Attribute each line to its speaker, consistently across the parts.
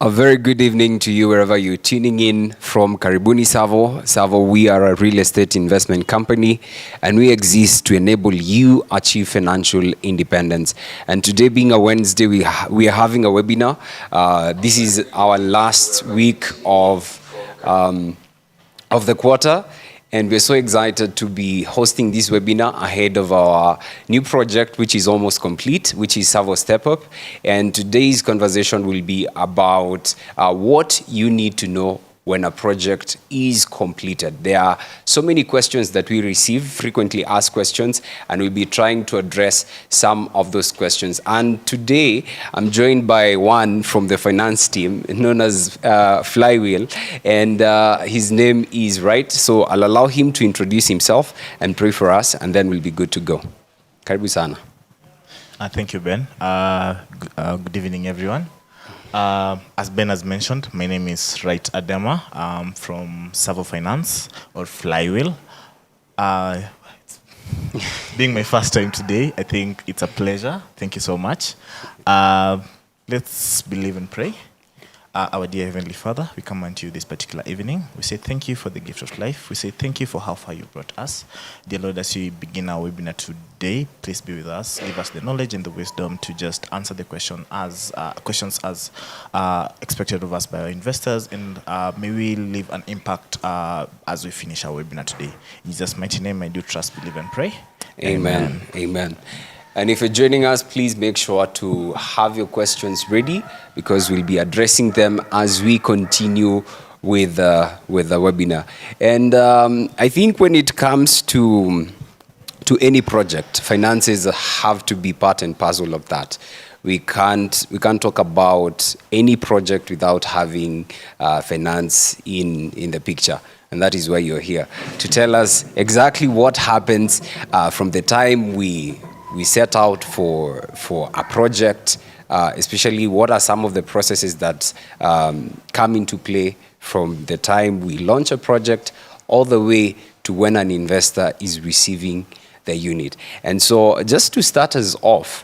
Speaker 1: A very good evening to you wherever you're tuning in from. Karibuni TSAVO. TSAVO, we are a real estate investment company and we exist to enable you achieve financial independence. And today being a Wednesday, we are having a webinar. This is our last week of the quarter. And we're so excited to be hosting this webinar ahead of our new project, which is almost complete, which is TSAVO Step Up. And today's conversation will be about what you need to know when a project is completed. There are so many questions that we receive, frequently asked questions, and we'll be trying to address some of those questions. And today, I'm joined by one from the finance team, known as Flywheel, and his name is Right. So I'll allow him to introduce himself and pray for us, and then we'll be good to go. Karibu sana.
Speaker 2: Thank you, Ben. Good evening, everyone. As Ben has mentioned, my name is Right Adema. I'm from TSAVO Finance or Flywheel. Being my first time today, I think it's a pleasure. Thank you so much. Let's believe and pray. Our dear Heavenly Father, we come unto you this particular evening. We say thank you for the gift of life. We say thank you for how far you brought us. Dear Lord, as we begin our webinar today, please be with us. Give us the knowledge and the wisdom to just answer the questions as expected of us by our investors. And may we leave an impact as we finish our webinar today. In Jesus' mighty name, I do trust, believe, and pray.
Speaker 1: Amen. Amen. And if you're joining us, please make sure to have your questions ready because we'll be addressing them as we continue with the webinar. And I think when it comes to any project, finances have to be part and parcel of that. We can't talk about any project without having finance in the picture. And that is why you're here, to tell us exactly what happens from the time we set out for a project, especially what are some of the processes that come into play from the time we launch a project all the way to when an investor is receiving the unit. And so just to start us off,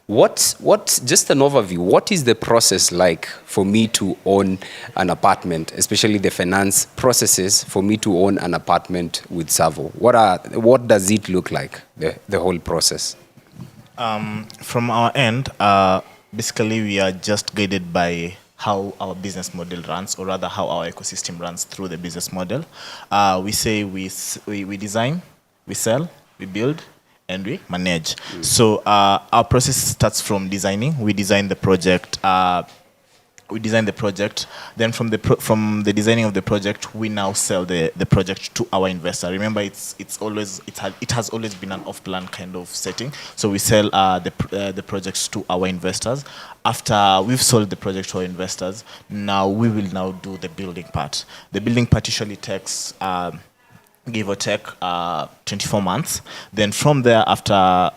Speaker 1: just an overview, what is the process like for me to own an apartment, especially the finance processes for me to own an apartment with TSAVO? What does it look like, the whole process?
Speaker 2: From our end, basically we are just guided by how our business model runs, or rather how our ecosystem runs through the business model. We say we design, we sell, we build, and we manage. So our process starts from designing. We design the project. Then from the designing of the project, we now sell the project to our investor. Remember, it has always been an off-plan kind of setting. So we sell the projects to our investors. After we've sold the project to our investors, now we will now do the building part. The building part usually takes give or take 24 months. Then from there, after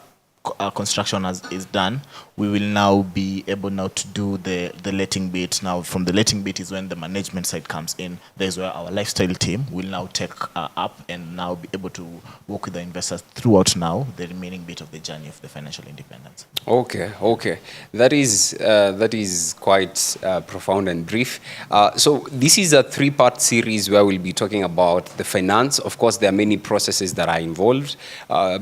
Speaker 2: construction is done, we will now be able now to do the letting bit. Now from the letting bit is when the management side comes in. There's where our lifestyle team will now take up and now be able to work with the investors throughout now the remaining bit of the journey of the financial independence.
Speaker 1: Okay. That is quite profound and brief. So this is a 3-part series where we'll be talking about the finance. Of course, there are many processes that are involved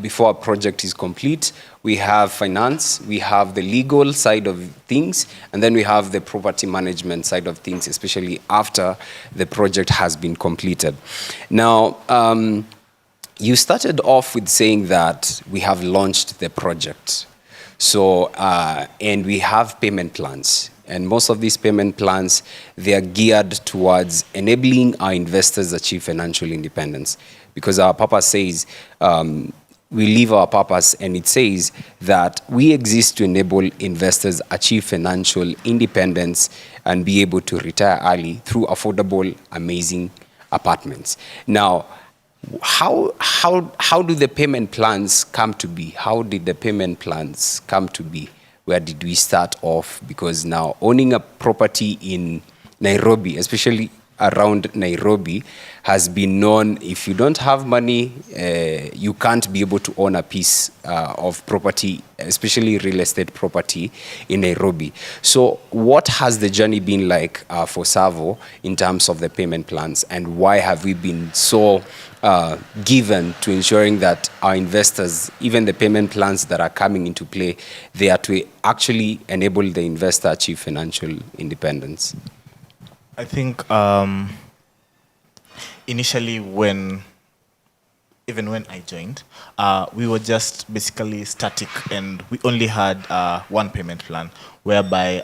Speaker 1: before a project is complete. We have finance, we have the legal side of things, and then we have the property management side of things, especially after the project has been completed. Now, you started off with saying that we have launched the project. So, and we have payment plans. And most of these payment plans, they are geared towards enabling our investors achieve financial independence. Because our purpose says, we live our purpose, and it says that we exist to enable investors achieve financial independence and be able to retire early through affordable, amazing apartments. Now, how do the payment plans come to be? How did the payment plans come to be? Where did we start off? Because now owning a property in Nairobi, especially around Nairobi has been known, if you don't have money, you can't be able to own a piece of property, especially real estate property in Nairobi. So what has the journey been like for TSAVO in terms of the payment plans, and why have we been so given to ensuring that our investors, even the payment plans that are coming into play, they are to actually enable the investor achieve financial independence?
Speaker 2: I think initially even when I joined, we were just basically static, and we only had one payment plan, whereby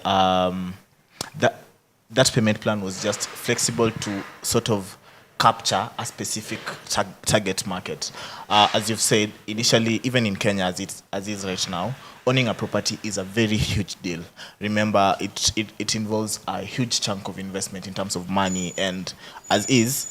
Speaker 2: that payment plan was just flexible to sort of capture a specific target market. As you've said, initially, even in Kenya, as is right now, owning a property is a very huge deal. Remember, it involves a huge chunk of investment in terms of money, and as is,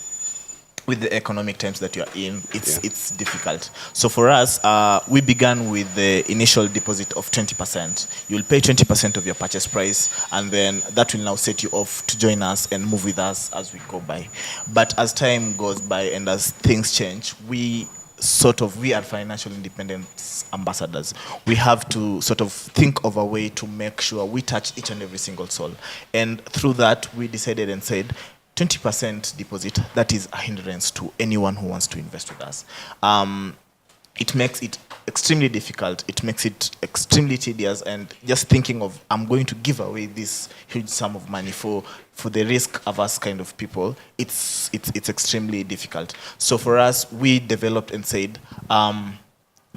Speaker 2: with the economic times that you're in, it's difficult. So for us, we began with the initial deposit of 20%. You'll pay 20% of your purchase price, and then that will now set you off to join us and move with us as we go by. But as time goes by and as things change, we are financial independence ambassadors. We have to sort of think of a way to make sure we touch each and every single soul. And through that, we decided and said, 20% deposit, that is a hindrance to anyone who wants to invest with us. It makes it extremely difficult. It makes it extremely tedious. And just thinking of, I'm going to give away this huge sum of money for the risk-averse kind of people, it's extremely difficult. So for us, we developed and said,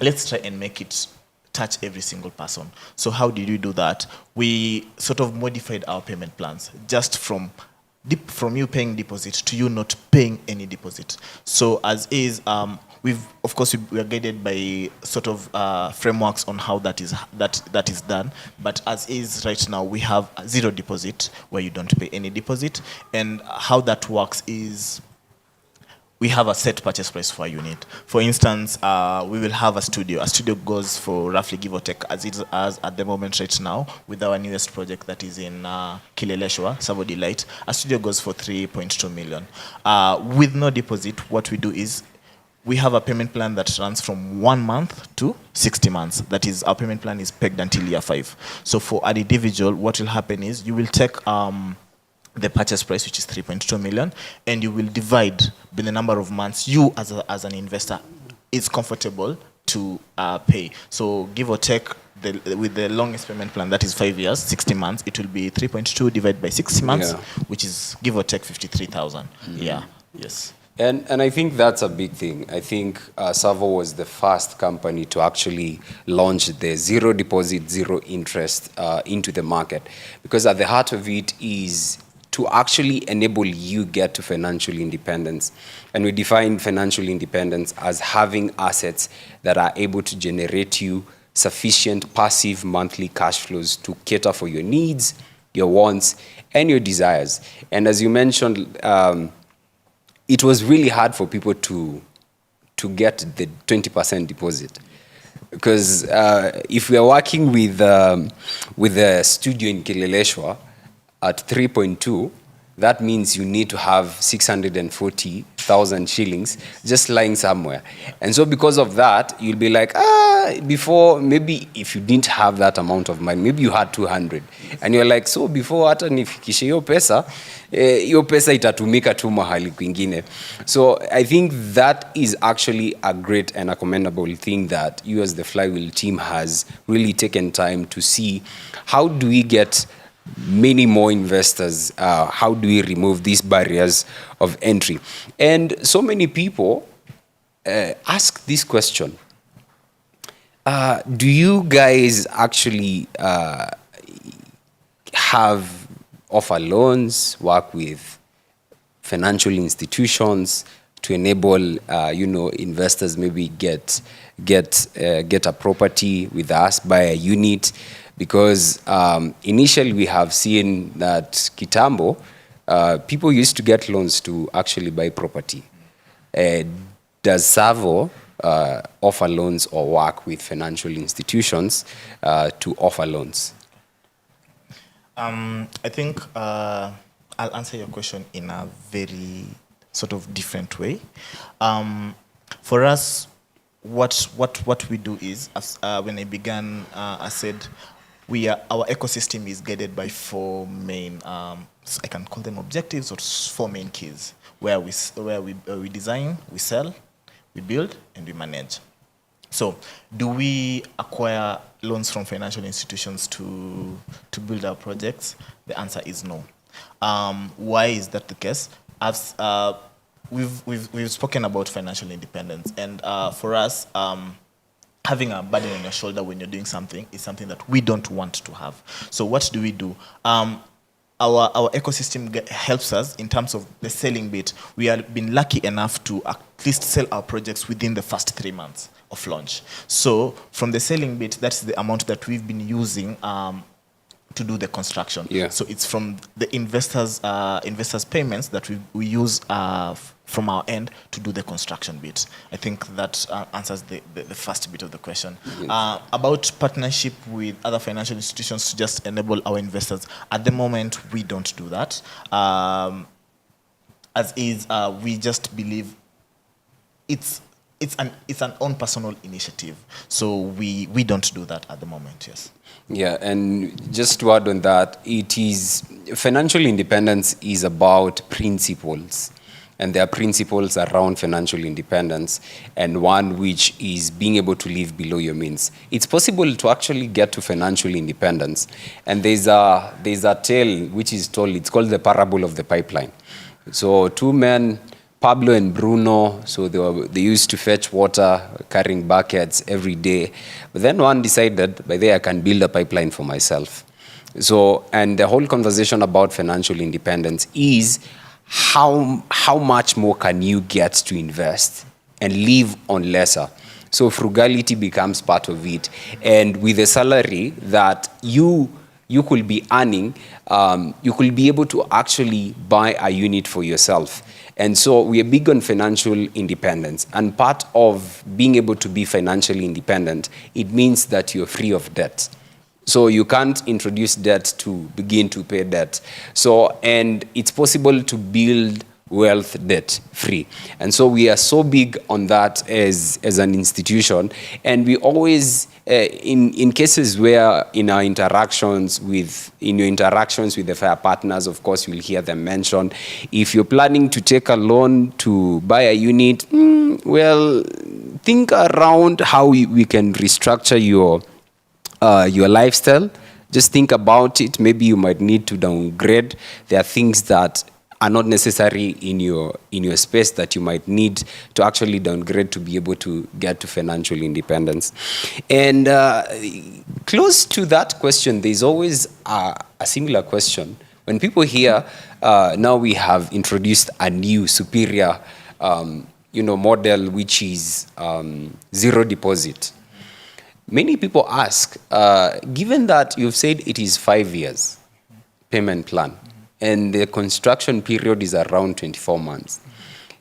Speaker 2: let's try and make it touch every single person. So how did we do that? We sort of modified our payment plans, just from you paying deposit to you not paying any deposit. So as is, we are guided by sort of frameworks on how that is done. But as is right now, we have a zero deposit where you don't pay any deposit. And how that works is, we have a set purchase price for a unit. For instance, we will have a studio. A studio goes for roughly, give or take, as at the moment right now, with our newest project that is in Kileleshwa, TSAVO Delight, a studio goes for 3.2 million. With no deposit, what we do is, we have a payment plan that runs from 1 month to 60 months. That is, our payment plan is pegged until year 5. So for an individual, what will happen is, you will take the purchase price, which is 3.2 million, and you will divide by the number of months you as an investor is comfortable to pay. So give or take, with the longest payment plan, that is 5 years, 60 months, it will be 3.2 divided by 60 months, which is give or take 53,000. Yeah, yes.
Speaker 1: And I think that's a big thing. I think TSAVO was the first company to actually launch the zero deposit, zero interest into the market, because at the heart of it is to actually enable you get to financial independence. And we define financial independence as having assets that are able to generate you sufficient passive monthly cash flows to cater for your needs, your wants, and your desires. And as you mentioned, it was really hard for people to get the 20% deposit. Because if we are working with a studio in Kileleshwa, at 3.2, that means you need to have 640,000 shillings just lying somewhere. And so because of that, you'll be like, before, maybe if you didn't have that amount of money, maybe you had 200. And you're like, so before hata nifikishe hiyo pesa itatumika tu mahali kwingine. So I think that is actually a great and a commendable thing that you as the Flywheel team has really taken time to see. How do we get many more investors? How do we remove these barriers of entry? And so many people ask this question. Do you guys actually offer loans, work with financial institutions to enable investors maybe get a property with us, buy a unit? Because initially we have seen that kitambo, people used to get loans to actually buy property. Does TSAVO offer loans or work with financial institutions to offer loans?
Speaker 2: I think I'll answer your question in a very sort of different way. For us, what we do is, as, when I began, I said, our ecosystem is guided by four main, I can call them objectives, or four main keys, where we design, we sell, we build, and we manage. So, do we acquire loans from financial institutions to build our projects? The answer is no. Why is that the case? As we've spoken about financial independence, and for us, having a burden on your shoulder when you're doing something is something that we don't want to have. So what do? Our ecosystem helps us in terms of the selling bit. We have been lucky enough to at least sell our projects within the first 3 months of launch. So from the selling bit, that's the amount that we've been using to do the construction.
Speaker 1: Yeah.
Speaker 2: So it's from the investors' payments that we use from our end to do the construction bit. I think that answers the first bit of the question.
Speaker 1: Yes.
Speaker 2: About partnership with other financial institutions to just enable our investors. At the moment, we don't do that. We just believe it's an own personal initiative. So we don't do that at the moment, yes.
Speaker 1: Yeah, and just to add on that, financial independence is about principles. And there are principles around financial independence, and one which is being able to live below your means. It's possible to actually get to financial independence. And there's a tale which is told, it's called the parable of the pipeline. So two men, Pablo and Bruno, so they used to fetch water, carrying buckets every day. But then one decided, by there I can build a pipeline for myself. So, and the whole conversation about financial independence is how much more can you get to invest and live on lesser? So frugality becomes part of it. And with a salary that you could be earning, you could be able to actually buy a unit for yourself. And so we are big on financial independence. And part of being able to be financially independent, it means that you're free of debt. So you can't introduce debt to begin to pay debt. So, and it's possible to build wealth debt free. And so we are so big on that as an institution. And we always, in cases where in your interactions with the fair partners, of course, you'll hear them mention, if you're planning to take a loan to buy a unit, well, think around how we can restructure your lifestyle. Just think about it. Maybe you might need to downgrade. There are things that are not necessary in your space that you might need to actually downgrade to be able to get to financial independence. And close to that question, there's always a similar question. When people hear, now we have introduced a new superior model, which is zero deposit. Many people ask, given that you've said it is 5 years payment plan, and the construction period is around 24 months,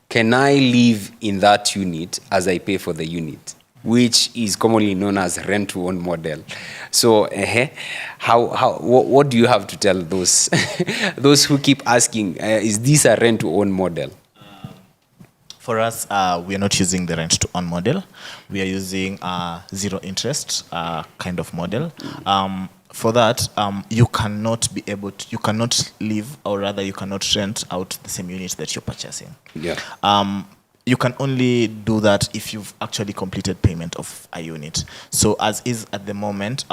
Speaker 1: can I live in that unit as I pay for the unit, which is commonly known as rent-to-own model? So, what do you have to tell those those who keep asking, is this a rent-to-own model?
Speaker 2: For us, we are not using the rent-to-own model. We are using zero interest kind of model. For that, you cannot live, or rather you cannot rent out the same unit that you're purchasing.
Speaker 1: Yeah.
Speaker 2: You can only do that if you've actually completed payment of a unit. So as is at the moment,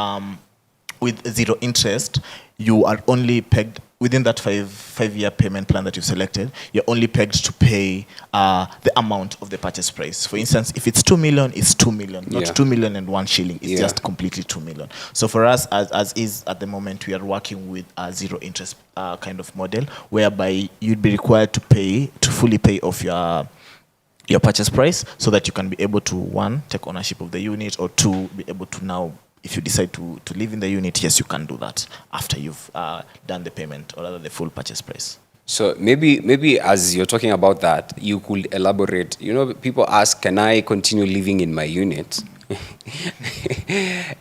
Speaker 2: with zero interest, you are only pegged within that five-year payment plan that you've selected. You're only pegged to pay the amount of the purchase price. For instance, if it's 2 million, it's 2 million, not 2 million and 1 shilling. It's just completely 2 million. So for us, as is at the moment, we are working with a zero interest kind of model, whereby you'd be required to fully pay off your purchase price, so that you can be able to, one, take ownership of the unit, or two, be able to now, if you decide to live in the unit, yes, you can do that after you've done the payment, or rather the full purchase price.
Speaker 1: So maybe as you're talking about that, you could elaborate. People ask, can I continue living in my unit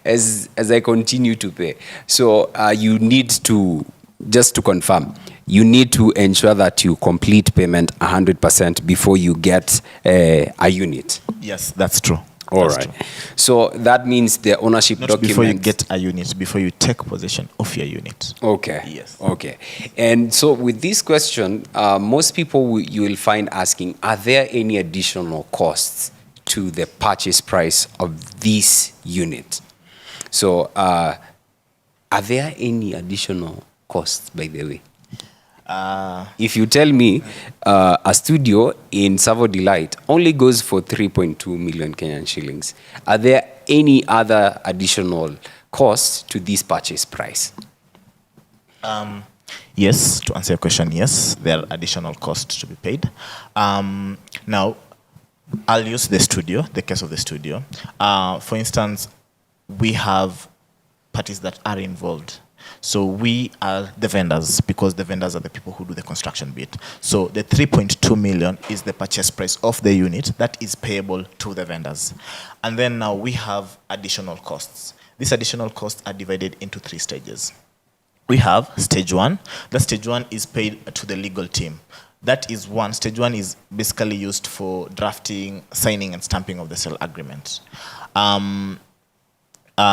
Speaker 1: as I continue to pay? So you need to, just to confirm, you need to ensure that you complete payment 100% before you get a unit.
Speaker 2: Yes, that's true.
Speaker 1: All
Speaker 2: That's
Speaker 1: right.
Speaker 2: true.
Speaker 1: So that means the ownership
Speaker 2: Not
Speaker 1: document.
Speaker 2: before you get a unit, before you take possession of your unit.
Speaker 1: Okay.
Speaker 2: Yes.
Speaker 1: Okay. And so with this question, most people you will find asking, are there any additional costs to the purchase price of this unit? So are there any additional costs, by the way? If you tell me a studio in Savo Delight only goes for 3.2 million Kenyan shillings, are there any other additional costs to this purchase price?
Speaker 2: Yes, to answer your question, yes, there are additional costs to be paid. Now, I'll use the studio, the case of the studio. For instance, we have parties that are involved. So we are the vendors, because the vendors are the people who do the construction bit. So the 3.2 million is the purchase price of the unit that is payable to the vendors. And then now we have additional costs. These additional costs are divided into 3 stages. We have stage 1. The stage 1 is paid to the legal team. That is one. Stage 1 is basically used for drafting, signing, and stamping of the sale agreement.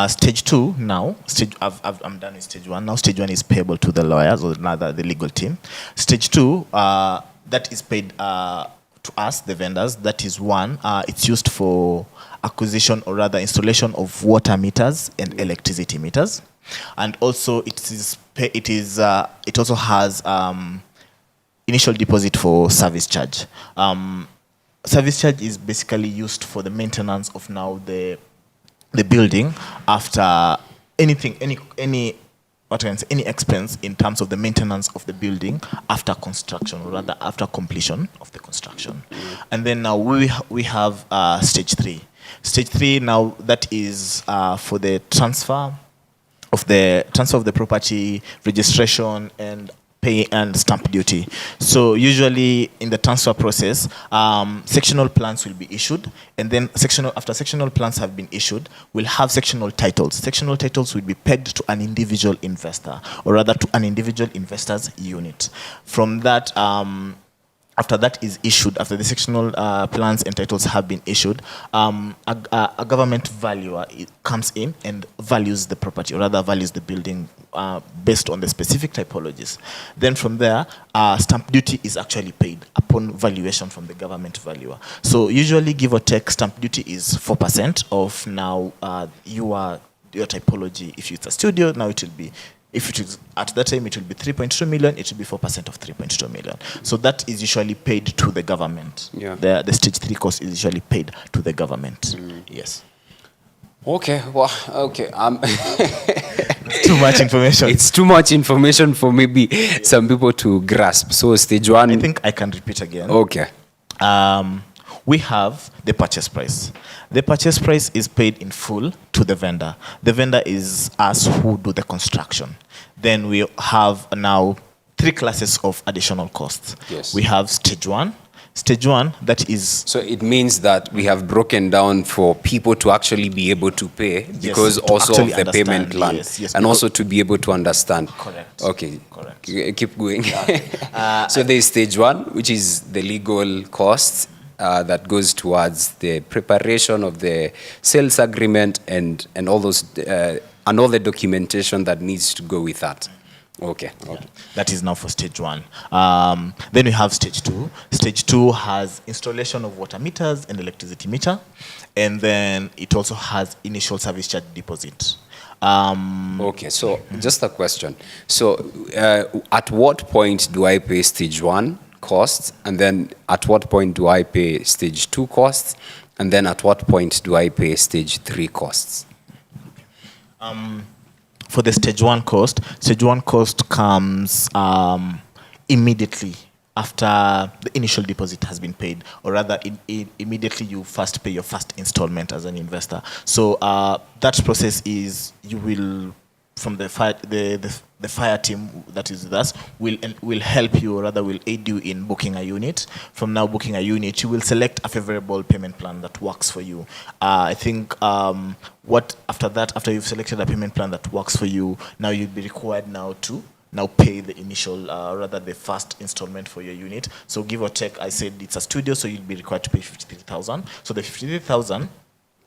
Speaker 2: Stage 2 now, I'm done with stage 1. Now stage 1 is payable to the lawyers, or rather the legal team. Stage 2, that is paid to us, the vendors. That is one. It's used for acquisition, or rather installation of water meters and electricity meters. And also it also has initial deposit for service charge. Service charge is basically used for the maintenance of now the building after any expense in terms of the maintenance of the building after construction, or rather after completion of the construction. And then now we have stage 3. Stage 3 now, that is for the transfer of the property, registration, and pay and stamp duty. So usually in the transfer process, sectional plans will be issued, and then after sectional plans have been issued, we'll have sectional titles. Sectional titles will be pegged to an individual investor, or rather to an individual investor's unit. From that, after that is issued, after the sectional plans and titles have been issued, a government valuer comes in and values the property, or rather values the building based on the specific typologies. Then from there, stamp duty is actually paid upon valuation from the government valuer. So usually, give or take, stamp duty is 4% of now your typology. If it's a studio, now it will be, if it is at that time, it will be 3.2 million, it will be 4% of 3.2 million. So that is usually paid to the government.
Speaker 1: Yeah.
Speaker 2: The stage 3 cost is usually paid to the government. Yes.
Speaker 1: Okay, well, okay.
Speaker 2: Too much information.
Speaker 1: It's too much information for maybe some people to grasp. So stage 1.
Speaker 2: I think I can repeat again.
Speaker 1: Okay.
Speaker 2: We have the purchase price. The purchase price is paid in full to the vendor. The vendor is us who do the construction. Then we have now 3 classes of additional costs.
Speaker 1: Yes.
Speaker 2: We have stage 1. Stage 1, that is...
Speaker 1: So it means that we have broken down for people to actually be able to pay, because
Speaker 2: to
Speaker 1: also of
Speaker 2: actually
Speaker 1: the payment
Speaker 2: understand,
Speaker 1: plan,
Speaker 2: yes,
Speaker 1: and also to be able to understand.
Speaker 2: Correct.
Speaker 1: Okay.
Speaker 2: Correct.
Speaker 1: Keep going. So there is stage 1, which is the legal costs that goes towards the preparation of the sales agreement and all those and all the documentation that needs to go with that. Okay. Okay.
Speaker 2: That is now for stage 1. Then we have stage 2. Stage 2 has installation of water meters and electricity meter, and then it also has initial service charge deposit.
Speaker 1: Okay, so just a question. So at what point do I pay stage 1 costs, and then at what point do I pay stage 2 costs, and then at what point do I pay stage 3 costs?
Speaker 2: For the stage 1 cost comes immediately after the initial deposit has been paid, or rather immediately you first pay your first installment as an investor. So that process is, you will, from the fire team that is with us, will help you, or rather will aid you in booking a unit. From now booking a unit, you will select a favorable payment plan that works for you. I think after you've selected a payment plan that works for you, now you'll be required now to now pay the initial, rather the first installment for your unit. So give or take, I said it's a studio, so you'll be required to pay 53,000. So the 53,000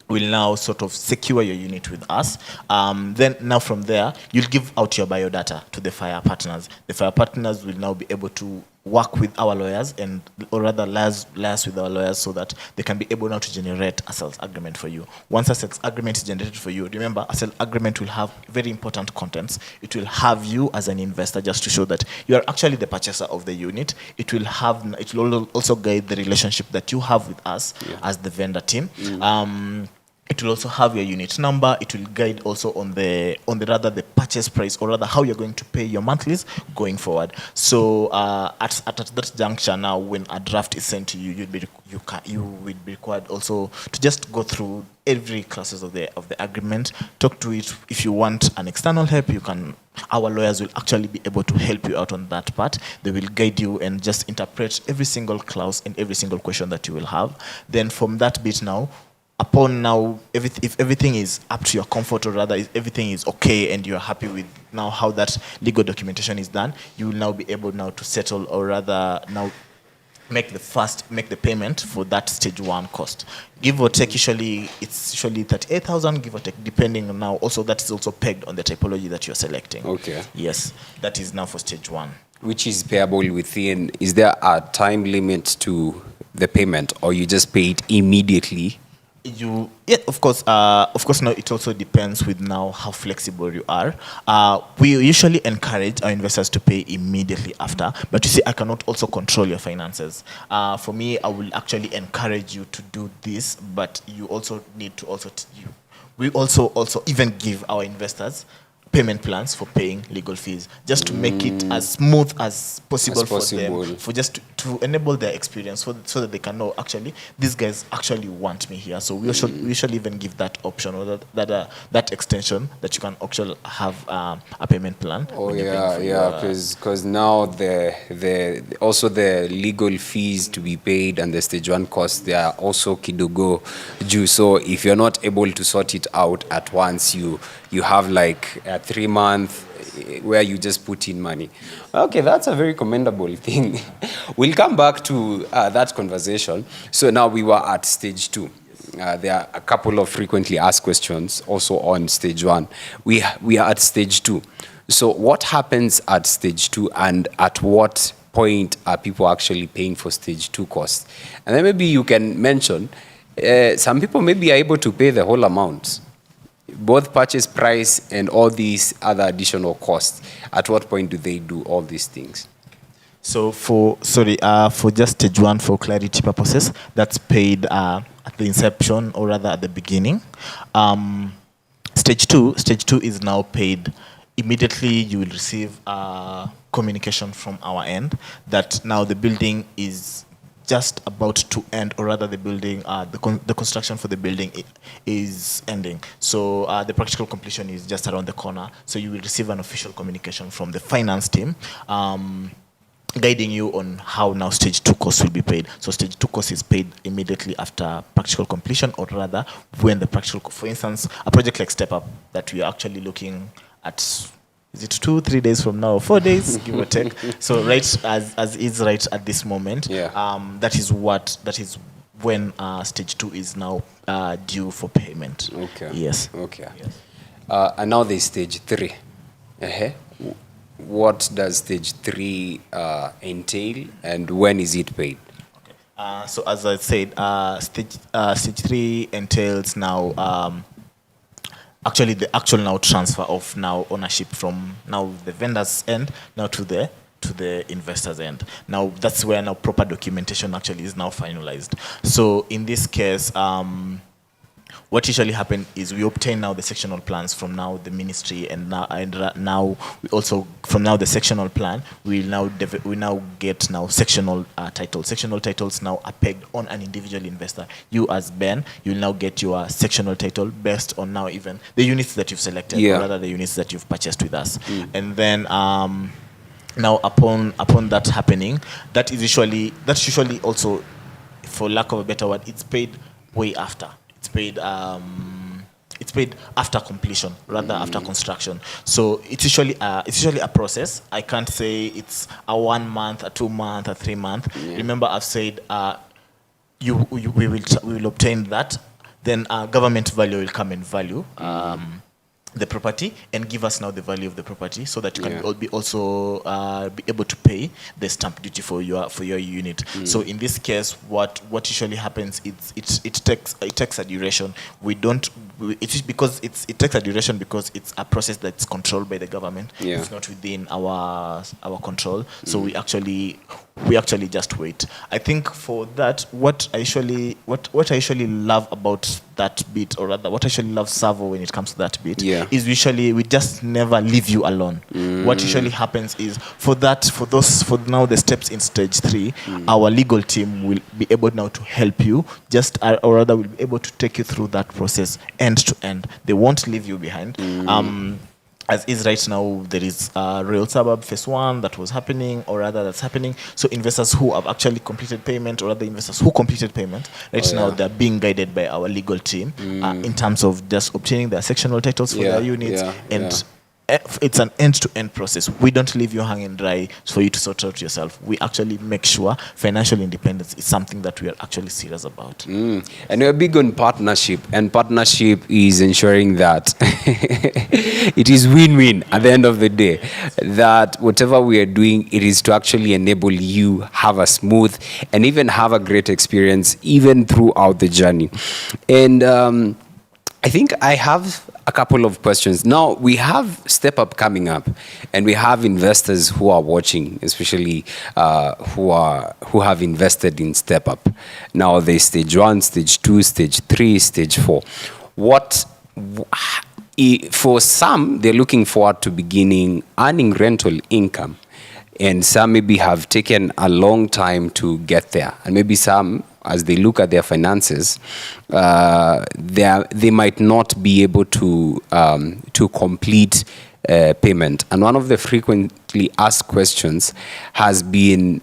Speaker 2: will now sort of secure your unit with us. Then now from there, you'll give out your biodata to the fire partners. The fire partners will now be able to work with our lawyers, and or rather liaise with our lawyers, so that they can be able now to generate a sales agreement for you. Once a sales agreement is generated for you, remember, a sales agreement will have very important contents. It will have you as an investor, just to show that you are actually the purchaser of the unit. It will also guide the relationship that you have with us as the vendor team. It will also have your unit number. It will guide also on the the purchase price, or rather how you're going to pay your monthlies going forward. So at that juncture now, when a draft is sent to you, you will be required also to just go through every classes of the agreement, talk to it. If you want an external help, you can. Our lawyers will actually be able to help you out on that part. They will guide you and just interpret every single clause and every single question that you will have. Then from that bit now, upon now, if everything is up to your comfort, or rather if everything is okay and you're happy with now how that legal documentation is done, you will now be able now to settle, or rather now make the payment for that stage one cost. Give or take, it's usually 38,000, give or take, depending on now. Also, that is also pegged on the typology that you're selecting.
Speaker 1: Okay.
Speaker 2: Yes, that is now for stage one.
Speaker 1: Which is payable within, is there a time limit to the payment, or you just pay it immediately?
Speaker 2: Of course now it also depends with now how flexible you are. We usually encourage our investors to pay immediately after, but you see, I cannot also control your finances. For me, I will actually encourage you to do this, but you also need to we also even give our investors payment plans for paying legal fees, just to make it as smooth as possible for them, for just to enable their experience, so that they can know, actually, these guys actually want me here. So we should even give that option, or that extension, that you can actually have a payment plan.
Speaker 1: Oh yeah, because now also the legal fees to be paid and the stage one costs, they are also kidogo due. So if you're not able to sort it out at once, you have like a 3-month where you just put in money. Okay, that's a very commendable thing. We'll come back to that conversation. So now we were at stage 2. There are a couple of frequently asked questions also on stage 1. We are at stage 2. So what happens at stage 2, and at what point are people actually paying for stage 2 costs? And then maybe you can mention, some people maybe are able to pay the whole amount, both purchase price and all these other additional costs. At what point do they do all these things?
Speaker 2: So for just stage 1, for clarity purposes, that's paid at the inception, or rather at the beginning. Stage 2 is now paid immediately. You will receive communication from our end that now the building is just about to end, or rather the building, the construction for the building is ending. So the practical completion is just around the corner. So you will receive an official communication from the finance team, guiding you on how now stage 2 costs will be paid. So stage 2 cost is paid immediately after practical completion, or rather when the practical, for instance, a project like Step Up that we are actually looking at, is it 2-3 days from now, 4 days, give or take? So right as is right at this moment, that is when stage 2 is now due for payment.
Speaker 1: Okay.
Speaker 2: Yes.
Speaker 1: Okay. Yes. And now there's stage 3. What does stage 3 entail, and when is it paid?
Speaker 2: Okay. So as I said, stage 3 entails now actually the actual now transfer of now ownership from now the vendor's end now to the investor's end. Now that's where now proper documentation actually is now finalized. So in this case, what usually happens is we obtain now the sectional plans from now the ministry, and now we also, from now the sectional plan, we now get now sectional titles. Sectional titles now are pegged on an individual investor. You as Ben, you will now get your sectional title based on now even the units that you've selected, or rather the units that you've purchased with us. And then now upon that happening, that's usually also, for lack of a better word, it's paid way after. It's paid it's paid after completion, rather after construction. So it's usually a process. I can't say it's a 1 month, a 2 month, a 3 month. Remember, I've said we will obtain that. Then government value will come and value the property and give us now the value of the property, so that you can also be able to pay the stamp duty for your unit. So in this case, what usually happens, it takes a duration. It takes a duration because it's a process that's controlled by the government. It's not within our control. So we actually just wait. I think for that, what I usually love about that bit, or rather what I usually love TSAVO when it comes to that bit, is usually we just never leave you alone. What usually happens is for now the steps in stage 3, our legal team will be able now to help you, or rather will be able to take you through that process end to end. They won't leave you behind. As is right now, there is a Real Suburb Phase 1 that was happening, or rather that's happening. So investors who have actually completed payment, or other investors who completed payment, now they're being guided by our legal team in terms of just obtaining their sectional titles for their units. It's an end-to-end process. We don't leave you hanging dry for you to sort out yourself. We actually make sure financial independence is something that we are actually serious about.
Speaker 1: And we're big on partnership, and partnership is ensuring that it is win-win at the end of the day, that whatever we are doing, it is to actually enable you have a smooth and even have a great experience even throughout the journey. And I think I have a couple of questions. Now, we have Step Up coming up, and we have investors who are watching, especially who have invested in Step Up. Now, there's stage 1, stage 2, stage 3, stage 4. For some, they're looking forward to beginning earning rental income, and some maybe have taken a long time to get there, and maybe some, as they look at their finances, they might not be able to complete payment. And one of the frequently asked questions has been,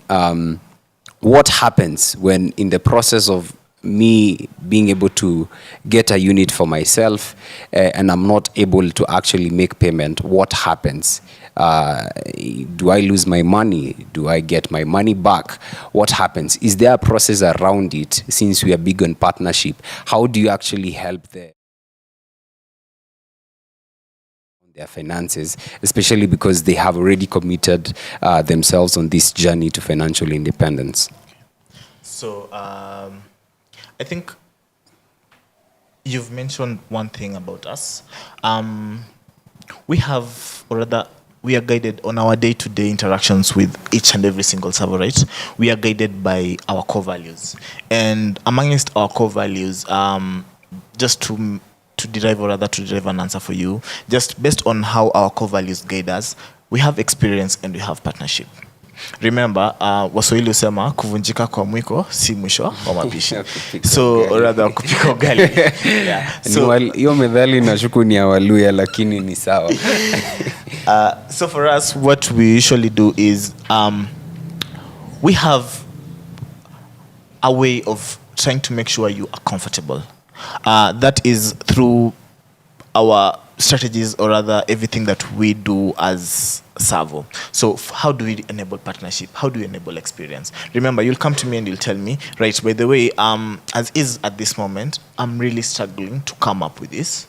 Speaker 1: what happens when, in the process of me being able to get a unit for myself and I'm not able to actually make payment? What happens? Do I lose my money? Do I get my money back? What happens? Is there a process around it? Since we are big on partnership, how do you actually help their finances, especially because they have already committed themselves on this journey to financial independence?
Speaker 2: So I think you've mentioned one thing about us. We have, or rather, we are guided on our day-to-day interactions with each and every single TSAVO, right? We are guided by our core values. And amongst our core values, just to derive an answer for you, just based on how our core values guide us, we have experience and we have partnership. Remember, Waswahili husema kuvunjika kwa mwiko si mwisho wa mapishi. So, or rather kupika ugali.
Speaker 1: So hiyo methali nashuku ni ya Waluya, lakini ni sawa.
Speaker 2: So for us, what we usually do is we have a way of trying to make sure you are comfortable. That is through our strategies, or rather everything that we do as TSAVO. So how do we enable partnership? How do we enable experience? Remember, you'll come to me and you'll tell me, right, by the way, as is at this moment, I'm really struggling to come up with this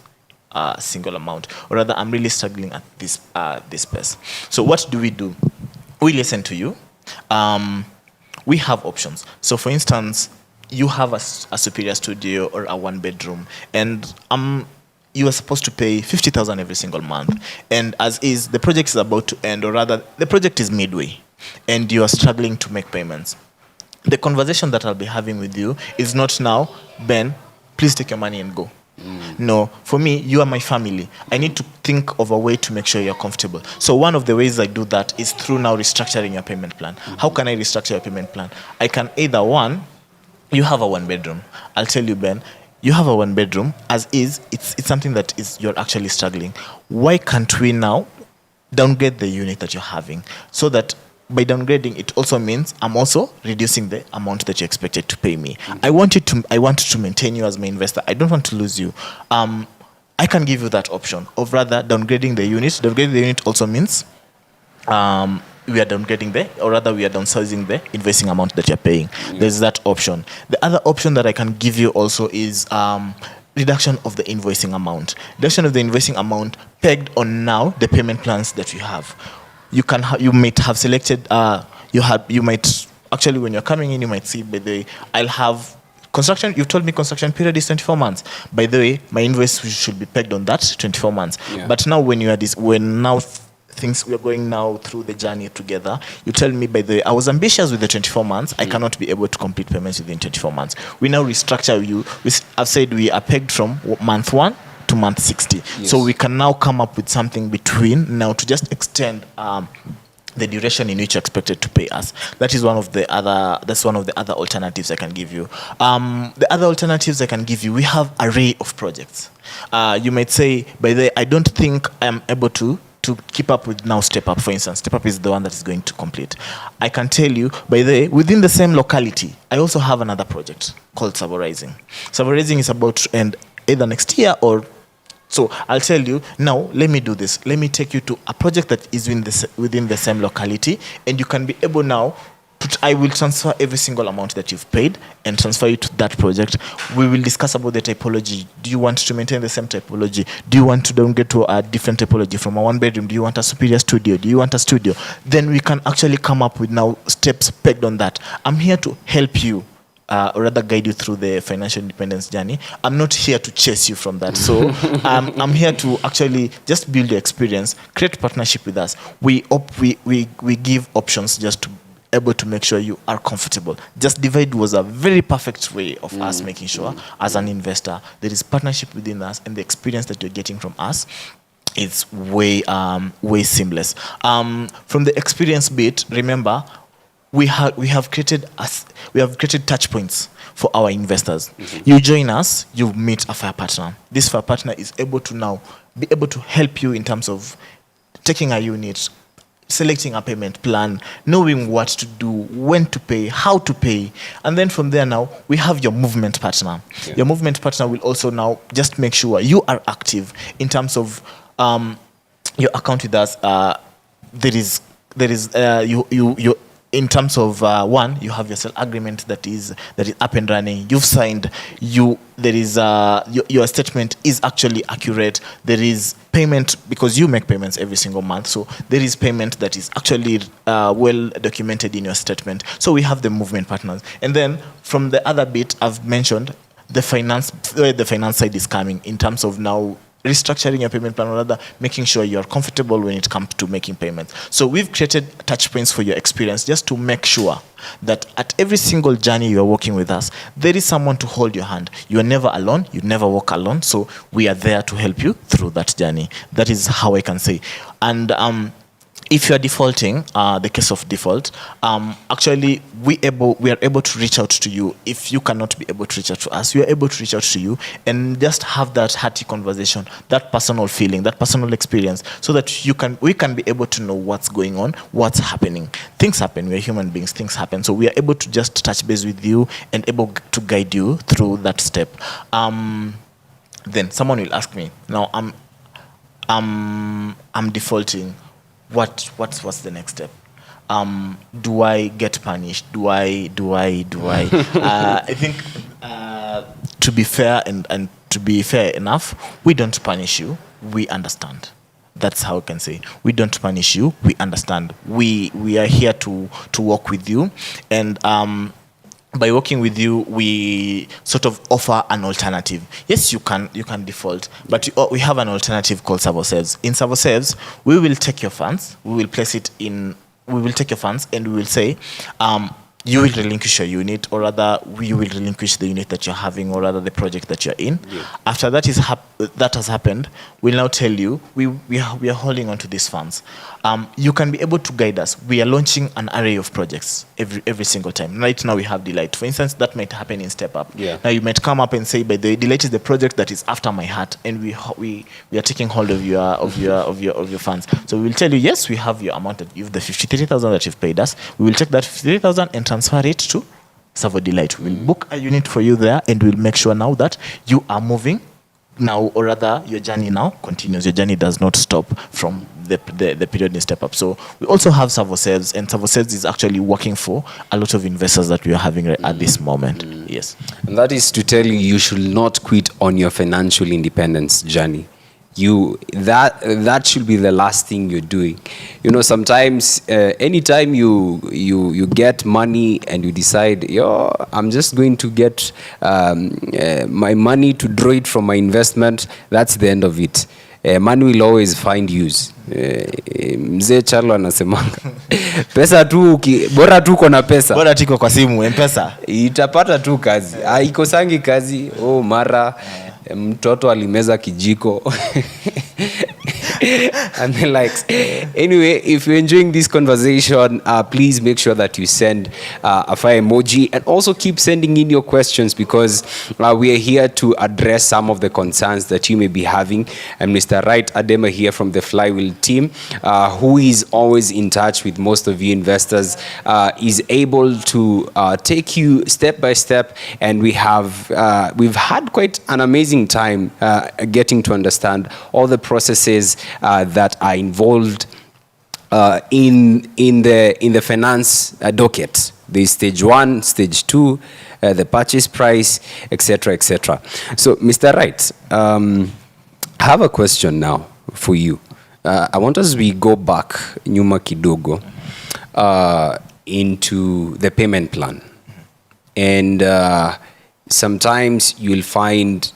Speaker 2: single amount, or rather I'm really struggling at this pace. So what do? We listen to you. We have options. So for instance, you have a superior studio or a 1-bedroom, and you are supposed to pay 50,000 every single month. And as is, the project is about to end, or rather, the project is midway, and you are struggling to make payments. The conversation that I'll be having with you is not now, Ben, please take your money and go. No, for me, you are my family. I need to think of a way to make sure you're comfortable. So one of the ways I do that is through now restructuring your payment plan. How can I restructure your payment plan? I can either, one, you have a 1-bedroom. I'll tell you, Ben, you have a 1-bedroom, as is, it's something that is, you're actually struggling. Why can't we now downgrade the unit that you're having? So that by downgrading, it also means I'm also reducing the amount that you expected to pay me. I want to maintain you as my investor. I don't want to lose you. I can give you that option of rather downgrading the unit. Downgrading the unit also means we are downgrading or rather we are downsizing the invoicing amount that you're paying. There's that option. The other option that I can give you also is reduction of the invoicing amount. Reduction of the invoicing amount pegged on now the payment plans that you have. You might have selected. You might actually, when you're coming in, you might see, by the way, I'll have construction. You've told me construction period is 24 months. By the way, my invoice should be pegged on that 24 months.
Speaker 1: Yeah.
Speaker 2: But now when we are going now through the journey together, you tell me, by the way, I was ambitious with the 24 months. I cannot be able to complete payments within 24 months. We now restructure you. I've said we are pegged from month 1 to month 60.
Speaker 1: Yes.
Speaker 2: So we can now come up with something between now to just extend the duration in which you're expected to pay us. That's one of the other alternatives I can give you. The other alternatives I can give you, we have array of projects. You might say, by the way, I don't think I'm able to keep up with now Step Up, for instance. Step Up is the one that is going to complete. I can tell you, by the way, within the same locality, I also have another project called TSAVO Rising. TSAVO Rising is about to end either next year or so. I'll tell you, now, let me do this. Let me take you to a project that is within the same locality, and you can be able now I will transfer every single amount that you've paid and transfer it to that project. We will discuss about the typology. Do you want to maintain the same typology? Do you want to downgrade to a different typology from a 1-bedroom? Do you want a superior studio? Do you want a studio? Then we can actually come up with now steps pegged on that. I'm here to help you, or rather guide you through the financial independence journey. I'm not here to chase you from that. So I'm here to actually just build your experience, create partnership with us. We give options just to able to make sure you are comfortable. Just Divide was a very perfect way of us making sure, as an investor, there is partnership within us, and the experience that you're getting from us is way seamless. From the experience bit, remember, we have created touch points for our investors. You join us, you meet a FIRE partner. This FIRE partner is able to now be able to help you in terms of taking a unit, selecting a payment plan, knowing what to do, when to pay, how to pay. And then from there now, we have your movement partner. Yeah. Your movement partner will also now just make sure you are active in terms of your account with us. You in terms of one, you have your sale agreement that is up and running. You've signed. Your statement is actually accurate. There is payment, because you make payments every single month. So there is payment that is actually well documented in your statement. So we have the movement partners. And then from the other bit I've mentioned, the finance side is coming in terms of now restructuring your payment plan, or rather making sure you're comfortable when it comes to making payments. So we've created touch points for your experience, just to make sure that at every single journey you're working with us, there is someone to hold your hand. You are never alone. You never walk alone. So we are there to help you through that journey. That is how I can say. And if you are defaulting, the case of default, actually we are able to reach out to you. If you cannot be able to reach out to us, we are able to reach out to you and just have that hearty conversation, that personal feeling, that personal experience, so that we can be able to know what's going on, what's happening. Things happen. We are human beings. Things happen. So we are able to just touch base with you and able to guide you through that step. Then someone will ask me, now I'm defaulting. What's the next step? Do I get punished? Do I? I think to be fair and to be fair enough, we don't punish you. We understand. That's how I can say. We don't punish you. We understand. We are here to work with you, and by working with you, we sort of offer an alternative. Yes, you can default, but we have an alternative called TSAVO Saves. In TSAVO Saves, we will take your funds, we will take your funds, and we will say, you will relinquish your unit, or rather, we will relinquish the unit that you're having, or rather the project that you're in. Yeah. After that has happened, we'll now tell you we are holding on to these funds. You can be able to guide us. We are launching an array of projects every single time. Right now we have Delight. For instance, that might happen in Step Up. Yeah. Now you might come up and say, by the way, Delight is the project that is after my heart, and we are taking hold of your funds. So we will tell you, yes, we have your amount. You have the 53,000 that you've paid us. We will take that 53,000 and transfer it to TSAVO Delight. We'll book a unit for you there, and we'll make sure now that you are moving now, or rather, your journey now continues. Your journey does not stop from the period in step up. So we also have TSAVO sales, and TSAVO sales is actually working for a lot of investors that we are having at this moment. Yes.
Speaker 1: And that is to tell you should not quit on your financial independence journey. That should be the last thing you're doing. You know, sometimes anytime you get money and you decide, I'm just going to get my money to draw it from my investment, that's the end of it. Money will always find use. Mzee Charlo anasemanga pesa tu bora tu uko na pesa,
Speaker 2: bora tiko kwa simu M-Pesa
Speaker 1: itapata tu kazi. Haikosangi kazi. Mara mtoto alimeza kijiko and the likes. Anyway, if you're enjoying this conversation, please make sure that you send a fire emoji, and also keep sending in your questions, because we are here to address some of the concerns that you may be having. And Mr. Wright Adema here from the Flywheel team, who is always in touch with most of you investors, is able to take you step by step, and we've had quite an amazing time getting to understand all the processes that are involved in the finance docket. There's stage 1, stage 2, the purchase price, etc., etc. So, Mr. Wright, I have a question now for you. I want us we go back nyuma kidogo into the payment plan, and sometimes you'll find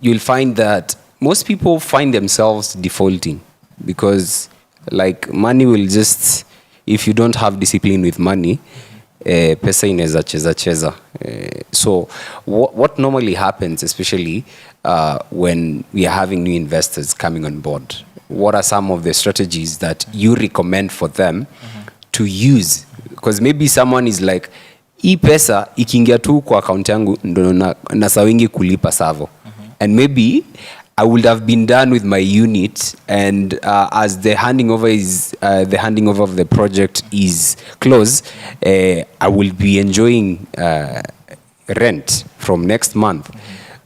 Speaker 1: that most people find themselves defaulting, because like money will just, if you don't have discipline with money, pesa inaweza cheza. So what normally happens, especially when we are having new investors coming on board, what are some of the strategies that you recommend for them to use? Because maybe someone is like, hii pesa ikiingia tu kwa account yangu ndo nasawingi kulipa TSAVO. And maybe I would have been done with my unit, and as the handing over of the project is close, I will be enjoying rent from next month.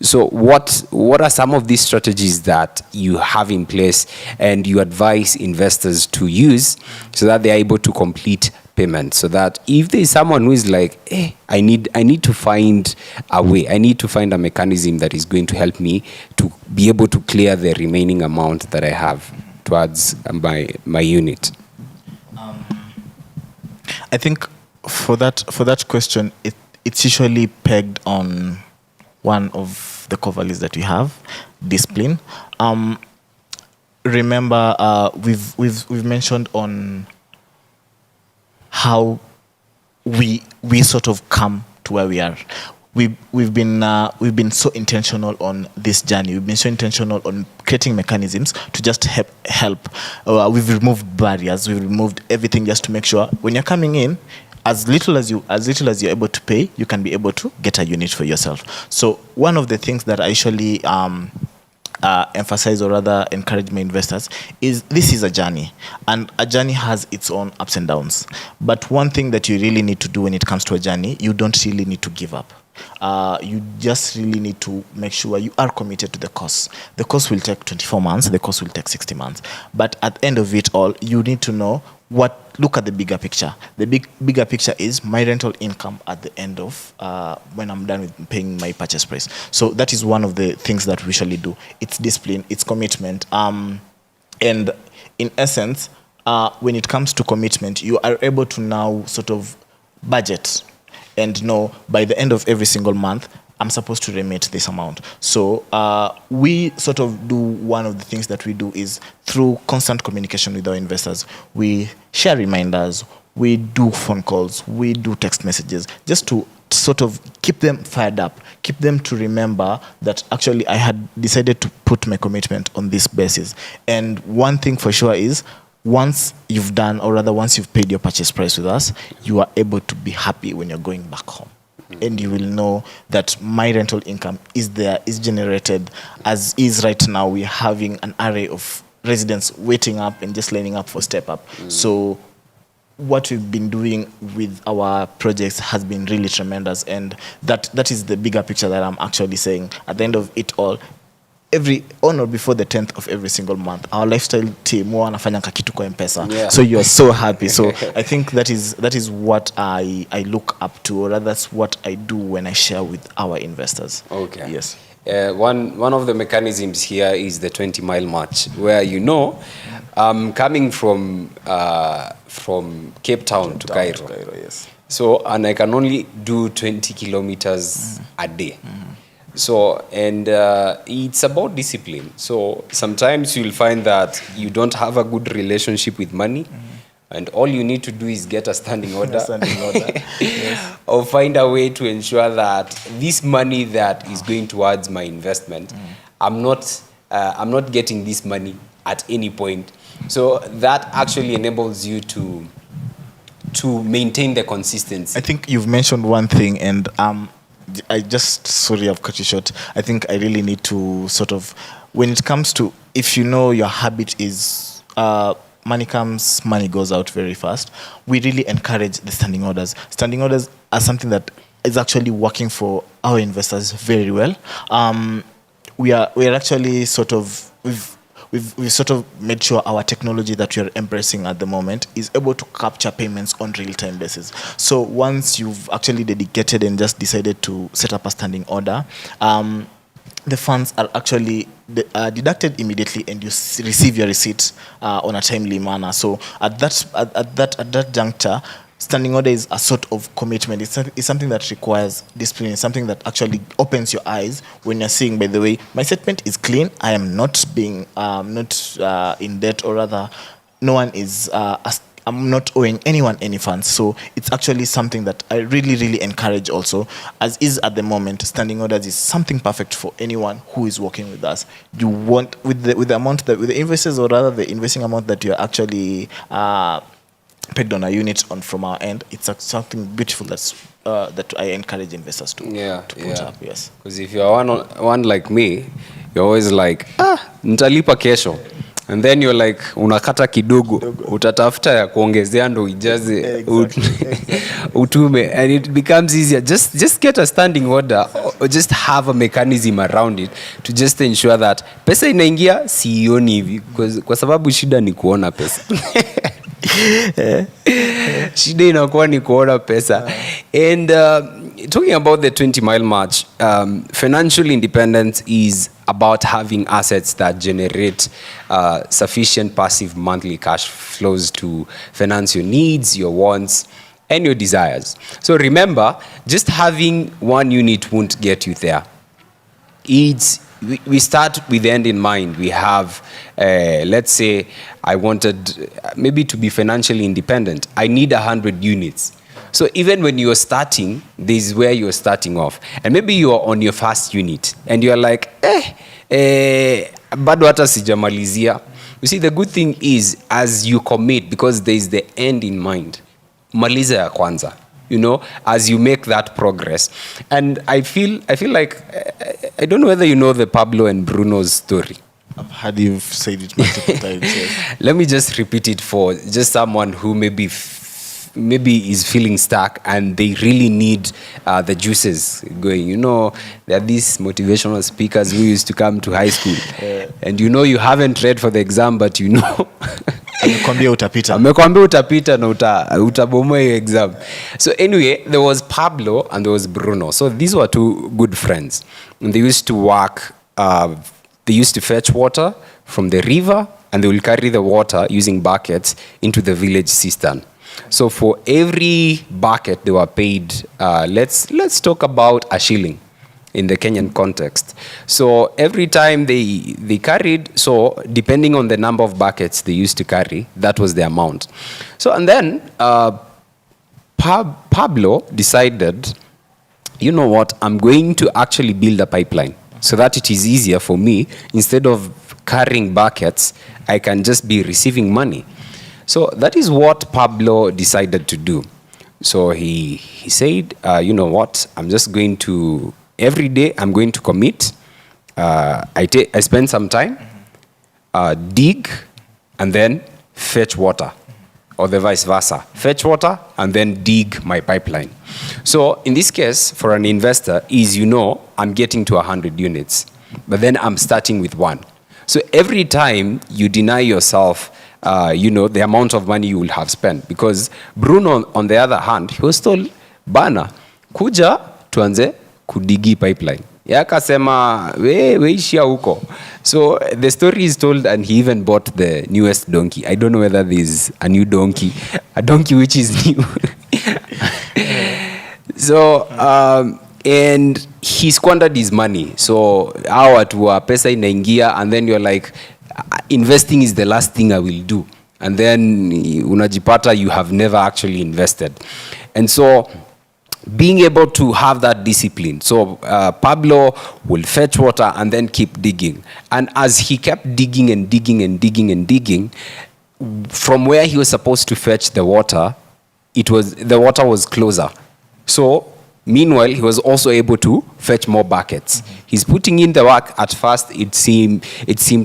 Speaker 1: So what are some of these strategies that you have in place and you advise investors to use so that they are able to complete payment, so that if there is someone who is like, I need to find a way, I need to find a mechanism that is going to help me to be able to clear the remaining amount that I have towards my unit?
Speaker 2: I think for that question, it's usually pegged on one of the core values that we have, discipline. Remember, we've mentioned on how we sort of come to where we are. We've been so intentional on this journey. We've been so intentional on creating mechanisms to just help. We've removed barriers. We've removed everything just to make sure when you're coming in, as little as you're able to pay, you can be able to get a unit for yourself. So one of the things that I usually emphasize, or rather encourage my investors, is this is a journey, and a journey has its own ups and downs. But one thing that you really need to do when it comes to a journey, you don't really need to give up. You just really need to make sure you are committed to the course. The course will take 24 months, the course will take 60 months. But at the end of it all, you need to know look at the bigger picture. The bigger picture is my rental income at the end of when I'm done with paying my purchase price. So that is one of the things that we usually do. It's discipline, it's commitment. And in essence, when it comes to commitment, you are able to now sort of budget and know by the end of every single month, I'm supposed to remit this amount. So we sort of do, one of the things that we do is through constant communication with our investors, we share reminders, we do phone calls, we do text messages, just to sort of keep them fired up, keep them to remember that actually I had decided to put my commitment on this basis. And one thing for sure is, once you've done, or rather once you've paid your purchase price with us, you are able to be happy when you're going back home. And you will know that my rental income is generated as is right now. We're having an array of residents waiting up and just lining up for step up. So what we've been doing with our projects has been really tremendous, and that is the bigger picture that I'm actually saying. At the end of it all, on or before the 10th of every single month, our lifestyle team wanafanya kakitu kwa M-Pesa.
Speaker 1: Yeah.
Speaker 2: So you're so happy. So I think that is what I look up to, or rather that's what I do when I share with our investors.
Speaker 1: Okay.
Speaker 2: Yes.
Speaker 1: One of the mechanisms here is the 20-mile march, where coming from Cape Town to Cairo.
Speaker 2: Yes.
Speaker 1: So, and I can only do 20 kilometers a day. So, and it's about discipline. So sometimes you'll find that you don't have a good relationship with money, and all you need to do is get a standing order,
Speaker 2: Yes.
Speaker 1: or find a way to ensure that this money that is going towards my investment, I'm not getting this money at any point. So that actually enables you to maintain the consistency.
Speaker 2: I think you've mentioned one thing, and sorry, I've cut you short. I think I really need to sort of, when it comes to, if you know your habit is money comes, money goes out very fast, we really encourage the standing orders. Standing orders are something that is actually working for our investors very well. We are actually sort of, we've sort of made sure our technology that we are embracing at the moment is able to capture payments on real-time basis. So once you've actually dedicated and just decided to set up a standing order, the funds are actually deducted immediately, and you receive your receipt on a timely manner. So at that juncture, standing order is a sort of commitment. It's something that requires discipline. It's something that actually opens your eyes when you're seeing, by the way, my statement is clean. I am not being in debt, or rather, no one is. I'm not owing anyone any funds. So it's actually something that I really, really encourage also, as is at the moment. Standing orders is something perfect for anyone who is working with us. You want, with the amount that, with the invoices, or rather the investing amount that you're actually pegged on a unit on from our end, it's something beautiful that I encourage investors to put up. Yes.
Speaker 1: Because if you're one like me, you're always like, nitalipa kesho. And then you're like, unakata kidogo, utatafuta ya kuongezea ndo ijaze utume, and it becomes easier. Just get a standing order, or just have a mechanism around it to just ensure that pesa inaingia sioni hivi, kwa sababu shida ni kuona pesa. Shida inakuwa ni kuona pesa. And talking about the 20-mile march, financial independence is about having assets that generate sufficient passive monthly cash flows to finance your needs, your wants, and your desires. So remember, just having one unit won't get you there. We start with the end in mind. We have, let's say, I wanted maybe to be financially independent. I need 100 units. So even when you're starting, this is where you're starting off. And maybe you're on your first unit and you're like, bado hata sijamalizia. You see, the good thing is, as you commit, because there is the end in mind, maliza ya kwanza. You know, as you make that progress. And I feel like, I don't know whether you know the Pablo and Bruno's story.
Speaker 2: I've heard you've said it multiple times. Yes.
Speaker 1: Let me just repeat it for just someone who maybe is feeling stuck and they really need the juices going. You know, there are these motivational speakers who used to come to high school. And you know you haven't read for the exam, but you know...
Speaker 2: Amekwambia utapita.
Speaker 1: Amekwambia utapita na utabomoa hiyo exam. So anyway, there was Pablo and there was Bruno. So these were two good friends. And they used to work, they used to fetch water from the river, and they will carry the water using buckets into the village cistern. So for every bucket they were paid, let's talk about a shilling in the Kenyan context. So every time they carried, so depending on the number of buckets they used to carry, that was the amount. So and then Pablo decided, you know what, I'm going to actually build a pipeline so that it is easier for me. Instead of carrying buckets, I can just be receiving money. So that is what Pablo decided to do. So he said, you know what, I'm just going to, every day I'm going to commit. I spend some time, dig, and then fetch water. or the vice versa. Fetch water and then dig my pipeline. So in this case, for an investor, I'm getting to 100 units, but then I'm starting with 1. So every time you deny yourself, the amount of money you will have spent, because Bruno, on the other hand, he was told, bana, kuja tuanze kudigi pipeline. Yakasema, weishia huko. So the story is told, and he even bought the newest donkey. I don't know whether there's a new donkey, a donkey which is new. So, and he squandered his money. So, watu wa pesa inaingia, and then you're like, investing is the last thing I will do. And then unajipata, you have never actually invested. And so, being able to have that discipline. So Pablo will fetch water and then keep digging. And as he kept digging and digging and digging and digging, from where he was supposed to fetch the water, the water was closer. So meanwhile, he was also able to fetch more buckets. Mm-hmm. He's putting in the work. At first, it seemed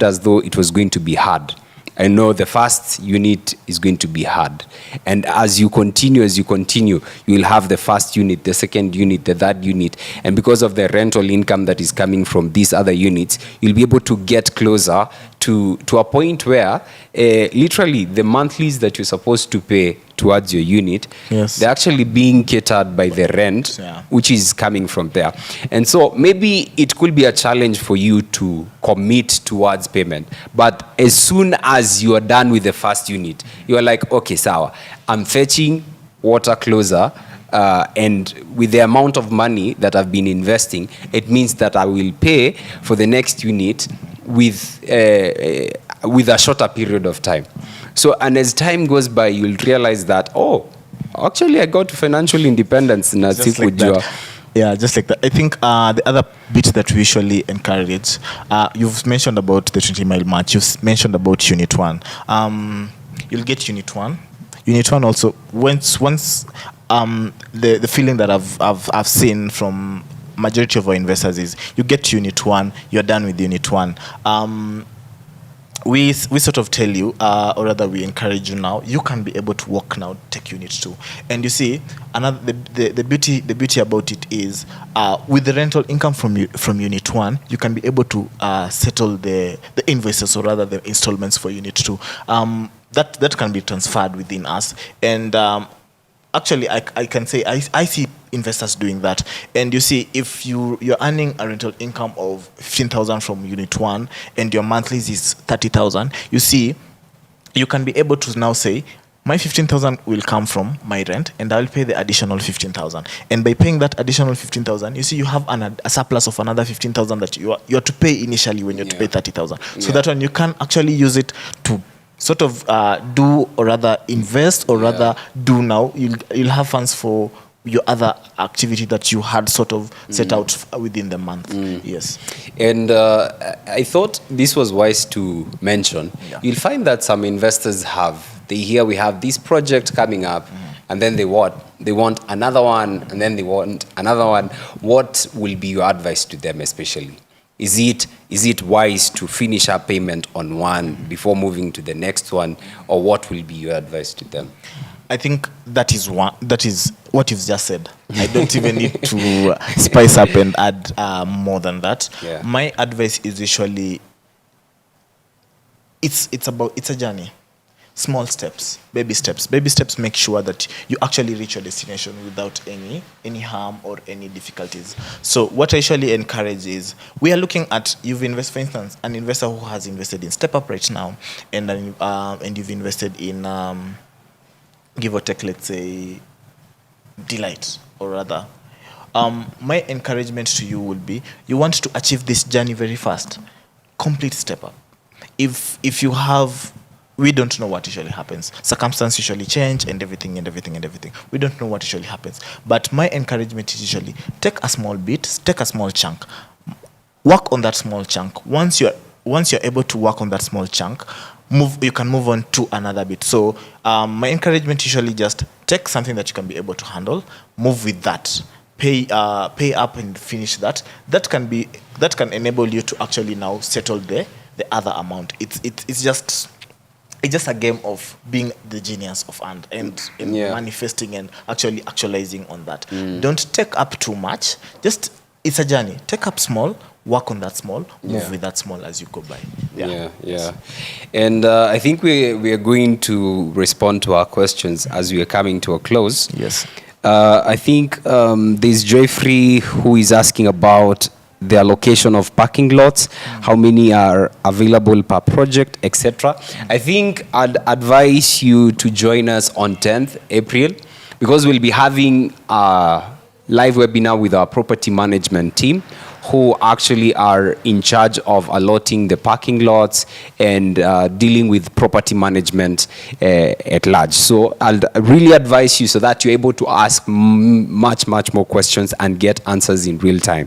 Speaker 1: as though it was going to be hard. I know the first unit is going to be hard. And as you continue, you will have the first unit, the second unit, the third unit. And because of the rental income that is coming from these other units, you'll be able to get closer to a point where literally the monthlies that you're supposed to pay towards your unit, yes, they're actually being catered by the rent, yeah, which is coming from there. And so maybe it could be a challenge for you to commit towards payment. But as soon as you are done with the first unit, you are like, okay, sawa, I'm fetching water closer, and with the amount of money that I've been investing, it means that I will pay for the next unit with a shorter period of time. So, and as time goes by, you'll realize that, actually I got to financial independence.
Speaker 2: Just like that. Yeah, just like that. I think the other bit that we usually encourage, you've mentioned about the 20-mile march, you've mentioned about Unit 1. You'll get Unit 1. Unit 1 also, once the feeling that I've seen from majority of our investors is you get to Unit 1, you're done with Unit 1. We sort of tell you, or rather we encourage you now, you can be able to walk now, take Unit 2. And you see, the beauty about it is, with the rental income from Unit 1, you can be able to settle the invoices, or rather the installments for Unit 2. That can be transferred within us. And actually, I can say I see investors doing that. And you see, if you're earning a rental income of 15,000 from Unit 1 and your monthlies is 30,000, you see, you can be able to now say, my 15,000 will come from my rent, and I'll pay the additional 15,000. And by paying that additional 15,000, you see, you have a surplus of another 15,000 that you are to pay initially when you're to pay 30,000. So that one you can actually use it to sort of do, or rather invest, or rather do now. You'll have funds for your other activity that you had sort of set out within the month. Yes. And
Speaker 1: I thought this was wise to mention. Yeah. You'll find that some investors they hear we have this project coming up, and then they want another one, and then they want another one. What will be your advice to them especially? Is it wise to finish our payment on one before moving to the next one, or what will be your advice to them?
Speaker 2: I think that is what you've just said. I don't even need to spice up and add more than that. Yeah. My advice is usually, it's a journey. Small steps, baby steps. Baby steps make sure that you actually reach your destination without any harm or any difficulties. So what I usually encourage is, we are looking at, you've invested, for instance, an investor who has invested in Step Up right now, and you've invested in, give or take, let's say, Delight, or rather. My encouragement to you would be, you want to achieve this journey very fast, complete Step Up. If you have, we don't know what usually happens. Circumstances usually change, and everything. We don't know what usually happens. But my encouragement is usually, take a small bit, take a small chunk, work on that small chunk. Once you're able to work on that small chunk, you can move on to another bit. So my encouragement usually, just take something that you can be able to handle, move with that, pay up and finish that. That can enable you to actually now settle the other amount. It's just it's just a game of being the genius of and
Speaker 1: Yeah.
Speaker 2: manifesting and actually actualizing on that. Don't take up too much. Just it's a journey. Take up small, work on that small, move
Speaker 1: Yeah.
Speaker 2: with that small as you go by.
Speaker 1: Yeah. And I think we are going to respond to our questions as we are coming to a close.
Speaker 2: Yes.
Speaker 1: I think there's Joyfree who is asking about the allocation of parking lots, how many are available per project, etc. I think I'd advise you to join us on 10th April because we'll be having a live webinar with our property management team who actually are in charge of allotting the parking lots and dealing with property management at large. So I'll really advise you so that you're able to ask much more questions and get answers in real time.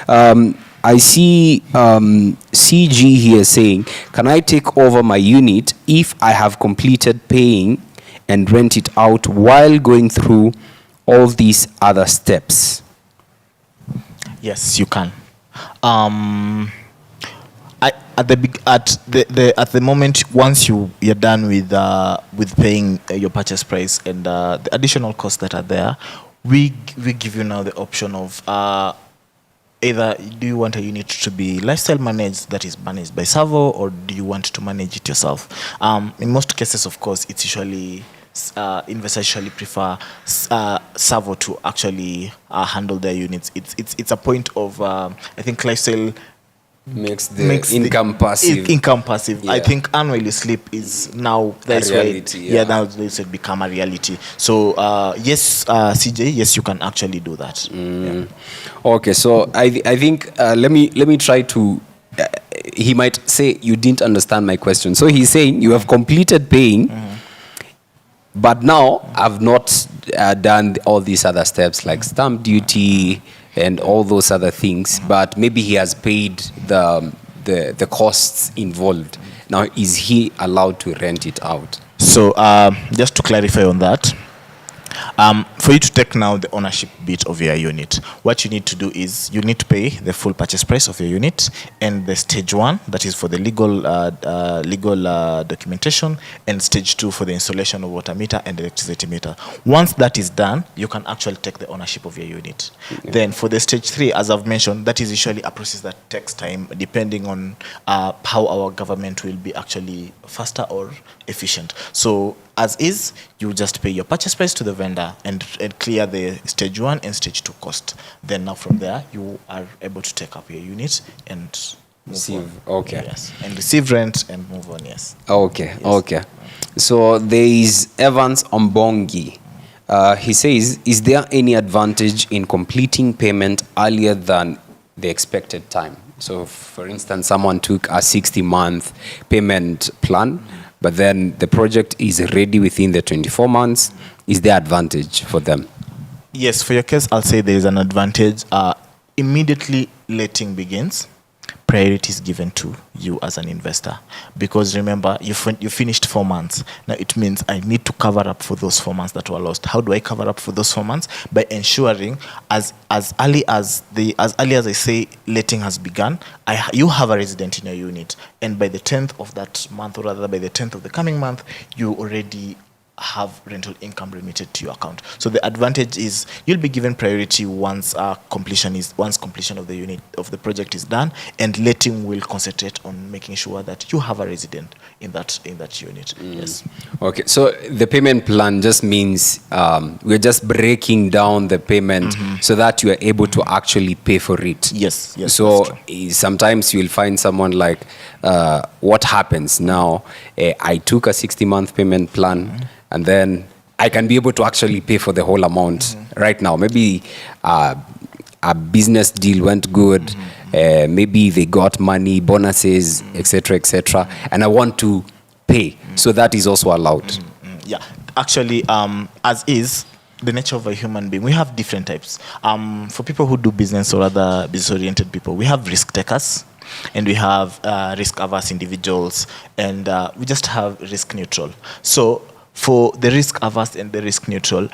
Speaker 1: I see CG here saying, can I take over my unit if I have completed paying and rent it out while going through all these other steps?
Speaker 2: Yes, you can. At the moment, once you're done with paying your purchase price and the additional costs that are there, we give you now the option of either do you want a unit to be lifestyle managed, that is managed by TSAVO, or do you want to manage it yourself? In most cases, of course, it's usually investors usually prefer TSAVO to actually handle their units. It's a point of I think lifestyle
Speaker 1: makes the income passive.
Speaker 2: Income passive.
Speaker 1: Yeah.
Speaker 2: I think annually sleep is now that's
Speaker 1: reality,
Speaker 2: why
Speaker 1: yeah.
Speaker 2: now it's become a reality. So yes, CJ, yes, you can actually do that. Yeah.
Speaker 1: Okay, so I think let me try to. He might say you didn't understand my question. So he's saying you have completed paying, but now I've not done all these other steps like stamp duty and all those other things. But maybe he has paid the costs involved. Now, is he allowed to rent it out?
Speaker 2: So just to clarify on that, for you to take now the ownership bit of your unit, what you need to do is you need to pay the full purchase price of your unit and the stage 1, that is for the legal documentation, and stage 2 for the installation of water meter and electricity meter. Once that is done, you can actually take the ownership of your unit. Then for the stage 3, as I've mentioned, that is usually a process that takes time depending on how our government will be actually faster or efficient. So as is, you just pay your purchase price to the vendor and clear the stage 1 and stage 2 cost. Then now from there, you are able to take up your unit and
Speaker 1: Receive. Okay.
Speaker 2: Yes. And receive rent and move on. Yes.
Speaker 1: Okay.
Speaker 2: Yes.
Speaker 1: Okay. So there is Evans Ombongi. He says, is there any advantage in completing payment earlier than the expected time? So, for instance, someone took a 60-month payment plan, but then the project is ready within the 24 months. Is there advantage for them?
Speaker 2: Yes, for your case, I'll say there is an advantage. Immediately letting begins, priority is given to you as an investor. Because remember, you finished 4 months. Now it means I need to cover up for those 4 months that were lost. How do I cover up for those 4 months? By ensuring as early as I say letting has begun, you have a resident in your unit. And by the 10th of that month, or rather by the 10th of the coming month, you already have rental income remitted to your account. So the advantage is you'll be given priority once completion of the unit of the project is done, and letting will concentrate on making sure that you have a resident in that unit. Yes.
Speaker 1: Okay, so the payment plan just means we're just breaking down the payment so that you are able to actually pay for it.
Speaker 2: Yes.
Speaker 1: So sometimes you'll find someone like, what happens now? I took a 60-month payment plan, and then I can be able to actually pay for the whole amount right now. Maybe a business deal went good. Maybe they got money, bonuses, etc., and I want to pay. So that is also allowed.
Speaker 2: Yeah, actually, as is the nature of a human being, we have different types. For people who do business or other business-oriented people, we have risk takers, and we have risk-averse individuals, and we just have risk neutral. So for the risk averse and the risk neutral,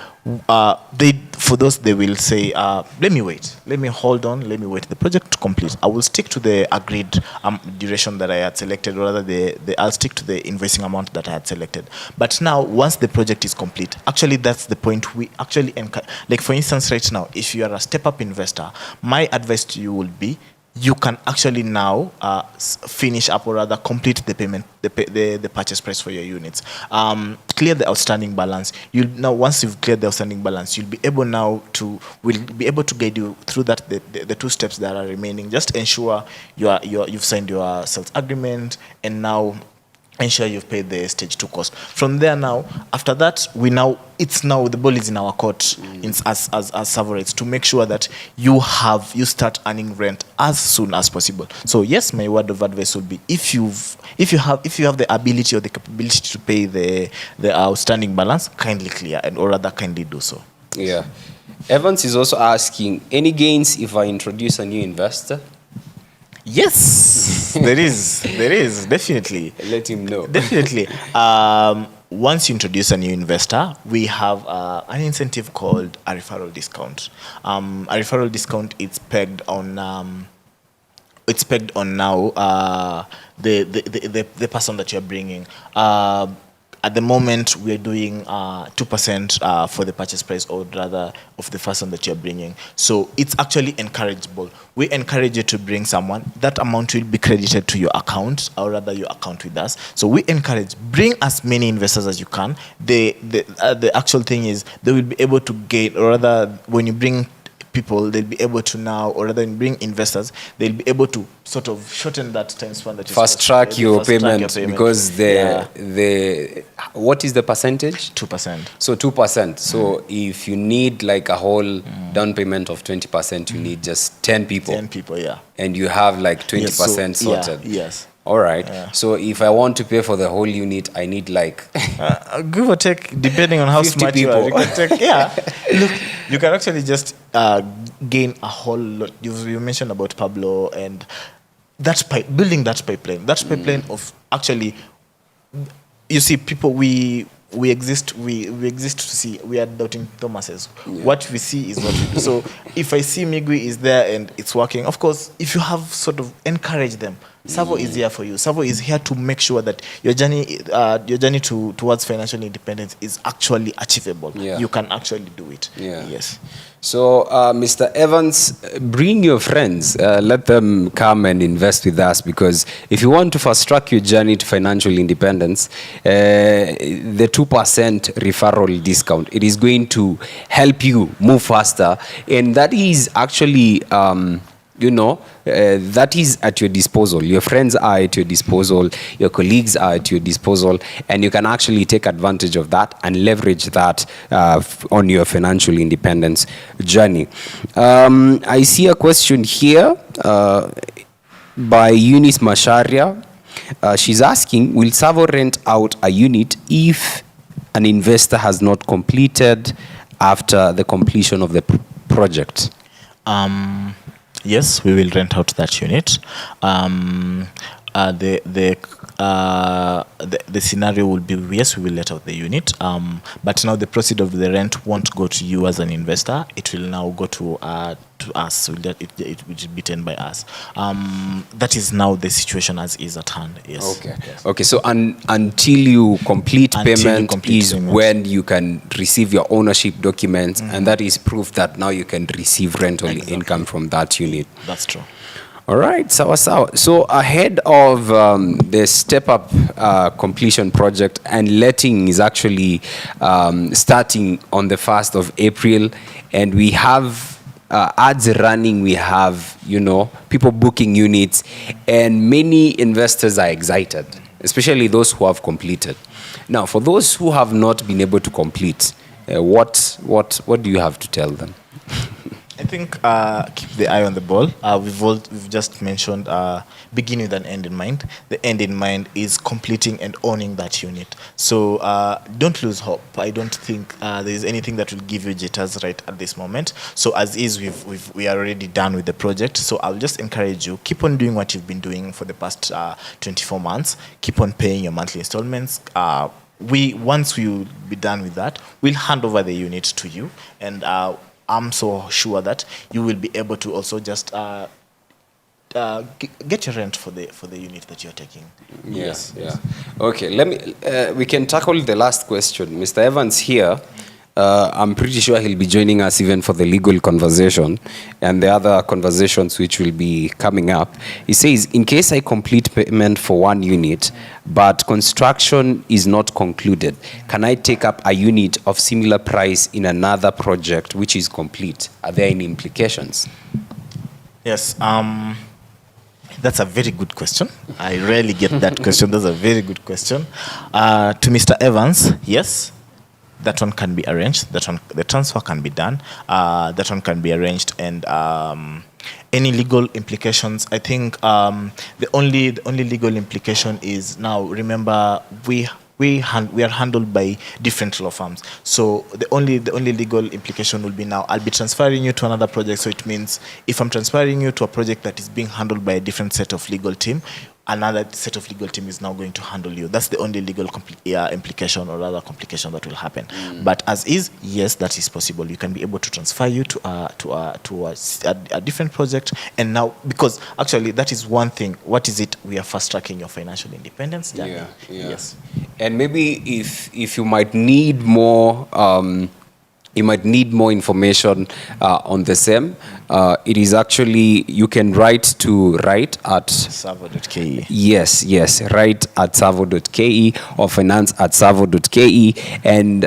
Speaker 2: they will say, let me wait, let me hold on, let me wait the project to complete. I will stick to the agreed duration that I had selected, or rather I'll stick to the invoicing amount that I had selected. But now, once the project is complete, actually that's the point we actually like, for instance, right now, if you are a step-up investor, my advice to you would be, you can actually now finish up, or rather complete the payment, the purchase price for your units. Clear the outstanding balance. Once you've cleared the outstanding balance, we'll be able to guide you through that, the 2 steps that are remaining. Just ensure you've signed your sales agreement, and now ensure you've paid the stage 2 cost. From there, now after that, the ball is in our court, as SAVO to make sure that you start earning rent as soon as possible. So yes, my word of advice would be, if you have the ability or the capability to pay the outstanding balance, kindly clear, or rather kindly do so.
Speaker 1: Yeah. Evans is also asking, any gains if I introduce a new investor?
Speaker 2: Yes, there is definitely.
Speaker 1: Let him know.
Speaker 2: Definitely. Once you introduce a new investor, we have an incentive called a referral discount. A referral discount is pegged on now the person that you're bringing. At the moment, we're doing 2% for the purchase price, or rather of the person that you're bringing. So it's actually encourageable. We encourage you to bring someone. That amount will be credited to your account, or rather your account with us. So we encourage, bring as many investors as you can. The actual thing is, they will be able to gain, or rather, when you bring people, they'll be able to now, or rather bring investors, they'll be able to sort of shorten that time span that you
Speaker 1: fast track your payment, because what is the percentage?
Speaker 2: 2%.
Speaker 1: So 2%. So if you need like a whole down payment of 20%, you need just 10 people.
Speaker 2: 10 people, yeah.
Speaker 1: And you have like 20% sorted.
Speaker 2: Yes.
Speaker 1: All right. Yeah. So if I want to pay for the whole unit, I need like
Speaker 2: give or take, depending on how smart you are. You can take, look, you can actually just gain a whole lot. You mentioned about Pablo and building that pipeline. That pipeline of actually, you see, people we exist to see. We are doubting Thomases. Yeah. What we see is what we do. So if I see Migui is there and it's working, of course, if you have sort of encouraged them, SAVO is here for you. SAVO is here to make sure that your journey towards financial independence is actually achievable. Yeah. You can actually do it.
Speaker 1: Yeah.
Speaker 2: Yes.
Speaker 1: So, Mr. Evans, bring your friends. Let them come and invest with us, because if you want to fast track your journey to financial independence, the 2% referral discount, it is going to help you move faster, and that is actually that is at your disposal. Your friends are at your disposal, your colleagues are at your disposal, and you can actually take advantage of that and leverage that on your financial independence journey. I see a question here by Eunice Masharia. She's asking, will SAVO rent out a unit if an investor has not completed after the completion of the project?
Speaker 2: Yes, we will rent out that unit. The scenario will be, yes, we will let out the unit, but now the proceeds of the rent won't go to you as an investor. It will now go to us. It will be taken by us. That is now the situation as is at hand. Yes.
Speaker 1: Okay.
Speaker 2: Yes.
Speaker 1: Okay. So until you complete payment when you can receive your ownership documents, and that is proof that now you can receive rental income from that unit.
Speaker 2: That's true.
Speaker 1: All right, so ahead of the step-up completion project, and letting is actually starting on the 1st of April, and we have ads running, we have, people booking units, and many investors are excited, especially those who have completed. Now, for those who have not been able to complete, what do you have to tell them?
Speaker 2: I think keep the eye on the ball. We've just mentioned begin with an end in mind. The end in mind is completing and owning that unit. So don't lose hope. I don't think there is anything that will give you jitters right at this moment. So as is, we are already done with the project. So I'll just encourage you, keep on doing what you've been doing for the past 24 months. Keep on paying your monthly installments. once we will be done with that, we'll hand over the unit to you, and I'm so sure that you will be able to also just get your rent for the unit that you're taking.
Speaker 1: Yes. Okay, we can tackle the last question. Mr. Evans here, I'm pretty sure he'll be joining us even for the legal conversation and the other conversations which will be coming up. He says, in case I complete payment for one unit, but construction is not concluded, can I take up a unit of similar price in another project which is complete? Are there any implications?
Speaker 2: Yes, that's a very good question. I rarely get that question. That's a very good question. To Mr. Evans, yes, that one can be arranged. That one, the transfer can be done. That one can be arranged, and any legal implications, I think the only legal implication is, now remember, we are handled by different law firms. So the only legal implication will be, now I'll be transferring you to another project. So it means if I'm transferring you to a project that is being handled by a different set of legal team, another set of legal team is now going to handle you. That's the only legal implication or other complication that will happen. But as is, yes, that is possible. You can be able to transfer you to a different project. And now, because actually that is one thing. What is it? We are fast tracking your financial independence journey.
Speaker 1: Yeah.
Speaker 2: Yes.
Speaker 1: And maybe if you might need more. You might need more information on the same. It is actually, you can write at
Speaker 2: TSAVO.ke.
Speaker 1: Yes, write at TSAVO.ke or finance@tsavo.ke, and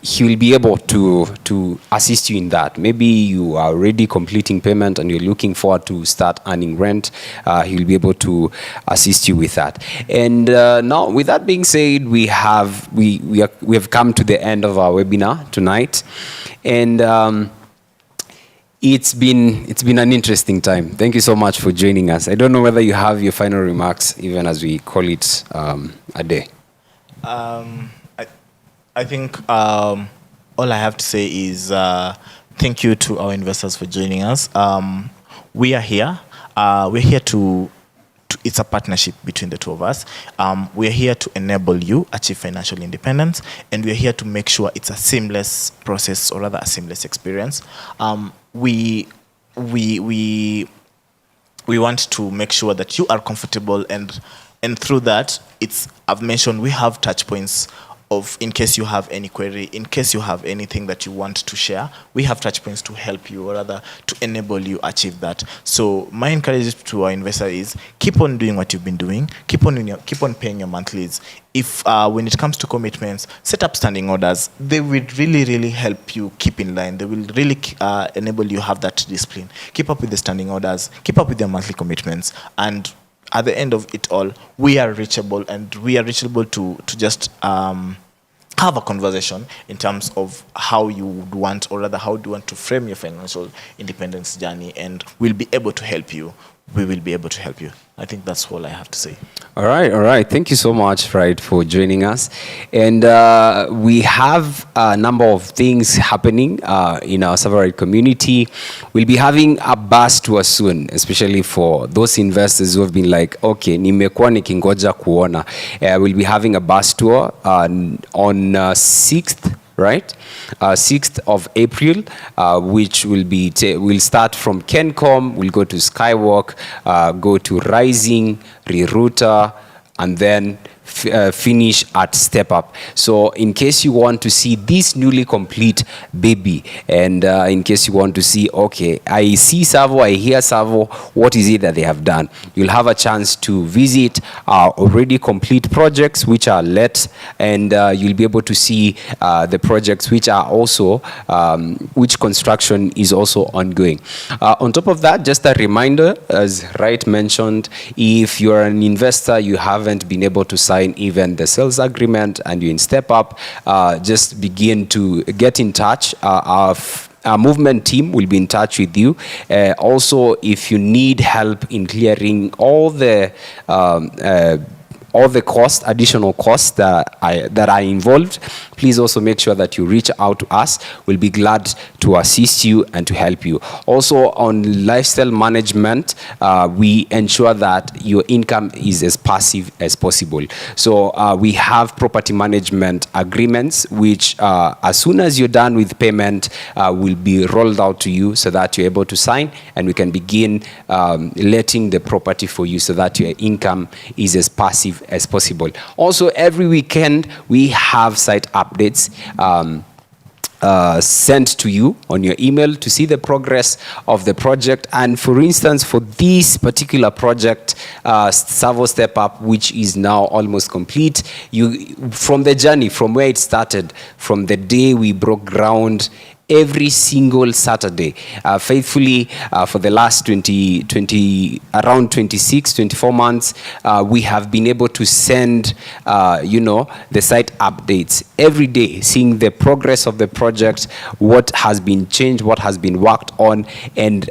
Speaker 1: he will be able to assist you in that. Maybe you are already completing payment and you're looking forward to start earning rent. He will be able to assist you with that. And now, with that being said, we have come to the end of our webinar tonight, and it's been an interesting time. Thank you so much for joining us. I don't know whether you have your final remarks, even as we call it a day.
Speaker 2: I think all I have to say is thank you to our investors for joining us. We are here. We're here to it's a partnership between the two of us. We're here to enable you achieve financial independence, and we're here to make sure it's a seamless process, or rather a seamless experience. We want to make sure that you are comfortable, and through that, I've mentioned we have touch points of, in case you have any query, in case you have anything that you want to share, we have touch points to help you, or rather to enable you achieve that. So my encouragement to our investor is, keep on doing what you've been doing, keep on paying your monthlies. If when it comes to commitments, set up standing orders. They will really help you keep in line. They will really enable you have that discipline. Keep up with the standing orders, keep up with your monthly commitments, and at the end of it all, we are reachable, and we are reachable to just have a conversation in terms of how you would want, or rather how do you want to frame your financial independence journey, and we'll be able to help you. We will be able to help you. I think that's all I have to say.
Speaker 1: All right. Thank you so much, Fried, for joining us. And we have a number of things happening in our Savarite community. We'll be having a bus tour soon, especially for those investors who have been like, okay, nimekuwa nikingoja kuona. We'll be having a bus tour on 6th. Right, 6th of April, which will be we'll start from Kencom, we'll go to Skywalk, go to Rising, Rerouter, and then finish at Step Up. So in case you want to see this newly complete baby, and in case you want to see, okay, I see TSAVO, I hear TSAVO, what is it that they have done? You'll have a chance to visit our already complete projects which are let, and you'll be able to see the projects which are also, which construction is also ongoing. On top of that, just a reminder, as Wright mentioned, if you're an investor, you haven't been able to sign even the sales agreement and you're in Step Up, just begin to get in touch. Our movement team will be in touch with you. Also, if you need help in clearing all the all the additional costs that are involved, please also make sure that you reach out to us. We'll be glad to assist you and to help you. Also, on lifestyle management, we ensure that your income is as passive as possible. So we have property management agreements, which as soon as you're done with payment, will be rolled out to you so that you're able to sign, and we can begin letting the property for you so that your income is as passive as possible. Also, every weekend we have site updates sent to you on your email to see the progress of the project. And for instance, for this particular project, TSAVO Step Up, which is now almost complete, from the journey, from where it started, from the day we broke ground, every single Saturday, faithfully, for the last around 24 months, we have been able to send, the site updates every day, seeing the progress of the project, what has been changed, what has been worked on. And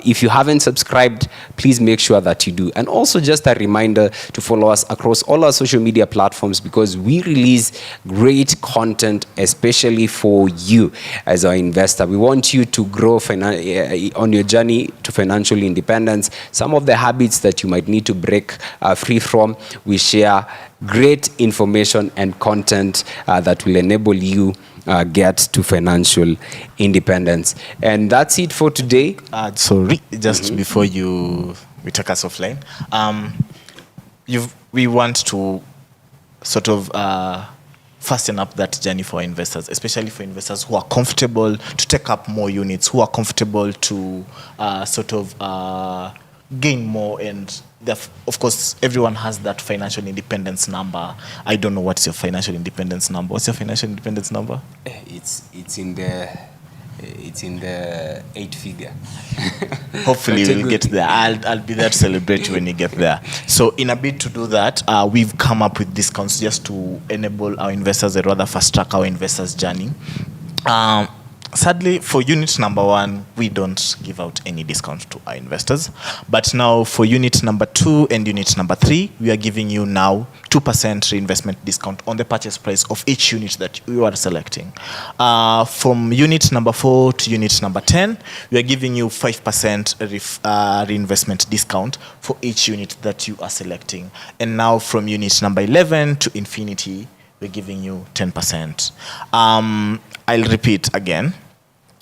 Speaker 1: if you haven't subscribed, please make sure that you do. And also just a reminder to follow us across all our social media platforms, because we release great content, especially for you as our investor. We want you to grow on your journey to financial independence. Some of the habits that you might need to break free from, we share great information and content that will enable you get to financial independence. And that's it for today.
Speaker 2: Sorry, just before we take us offline, we want to sort of fasten up that journey for investors, especially for investors who are comfortable to take up more units, who are comfortable to gain more. And of course, everyone has that financial independence number. I don't know what's your financial independence number. What's your financial independence number?
Speaker 1: It's in the 8 figure.
Speaker 2: Hopefully we'll get there. I'll be there to celebrate you when you get there. So in a bid to do that, we've come up with discounts just to enable our investors, or rather fast track our investors' journey. Sadly, for unit number 1, we don't give out any discount to our investors. But now for unit number 2 and unit number 3, we are giving you now 2% reinvestment discount on the purchase price of each unit that you are selecting. From unit number 4 to unit number 10, we are giving you 5% reinvestment discount for each unit that you are selecting. And now from unit number 11 to infinity, we're giving you 10%. I'll repeat again.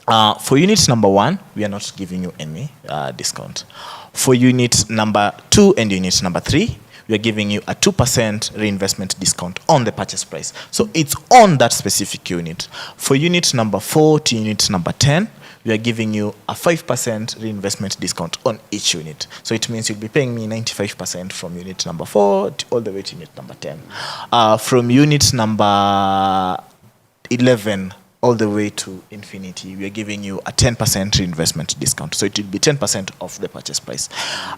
Speaker 2: For unit number 1, we are not giving you any discount. For unit number 2 and unit number 3, we are giving you a 2% reinvestment discount on the purchase price. So it's on that specific unit. For unit number 4 to unit number 10, we are giving you a 5% reinvestment discount on each unit. So it means you'll be paying me 95% from unit number 4 all the way to unit number 10. From unit number 11 all the way to infinity, we are giving you a 10% reinvestment discount. So it will be 10% off the purchase price.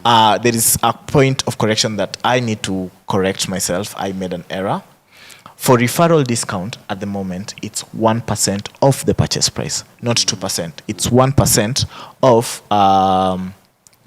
Speaker 2: There is a point of correction that I need to correct myself. I made an error. For referral discount, at the moment, it's 1% off the purchase price, not 2%. It's 1% off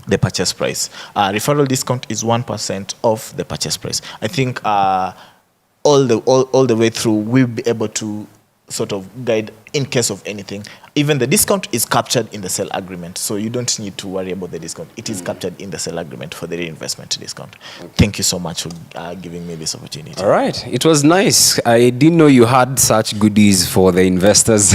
Speaker 2: the purchase price. Referral discount is 1% off the purchase price. I think all the way through, we'll be able to sort of guide in case of anything. Even the discount is captured in the sale agreement, so you don't need to worry about the discount. It is captured in the sale agreement for the reinvestment discount. Okay. Thank you so much for giving me this opportunity.
Speaker 1: All right, it was nice. I didn't know you had such goodies for the investors,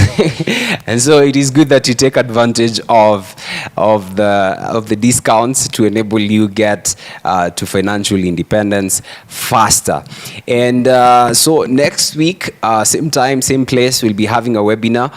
Speaker 1: and so it is good that you take advantage of the discounts to enable you get to financial independence faster. And so next week, same time, same place, we'll be having a webinar.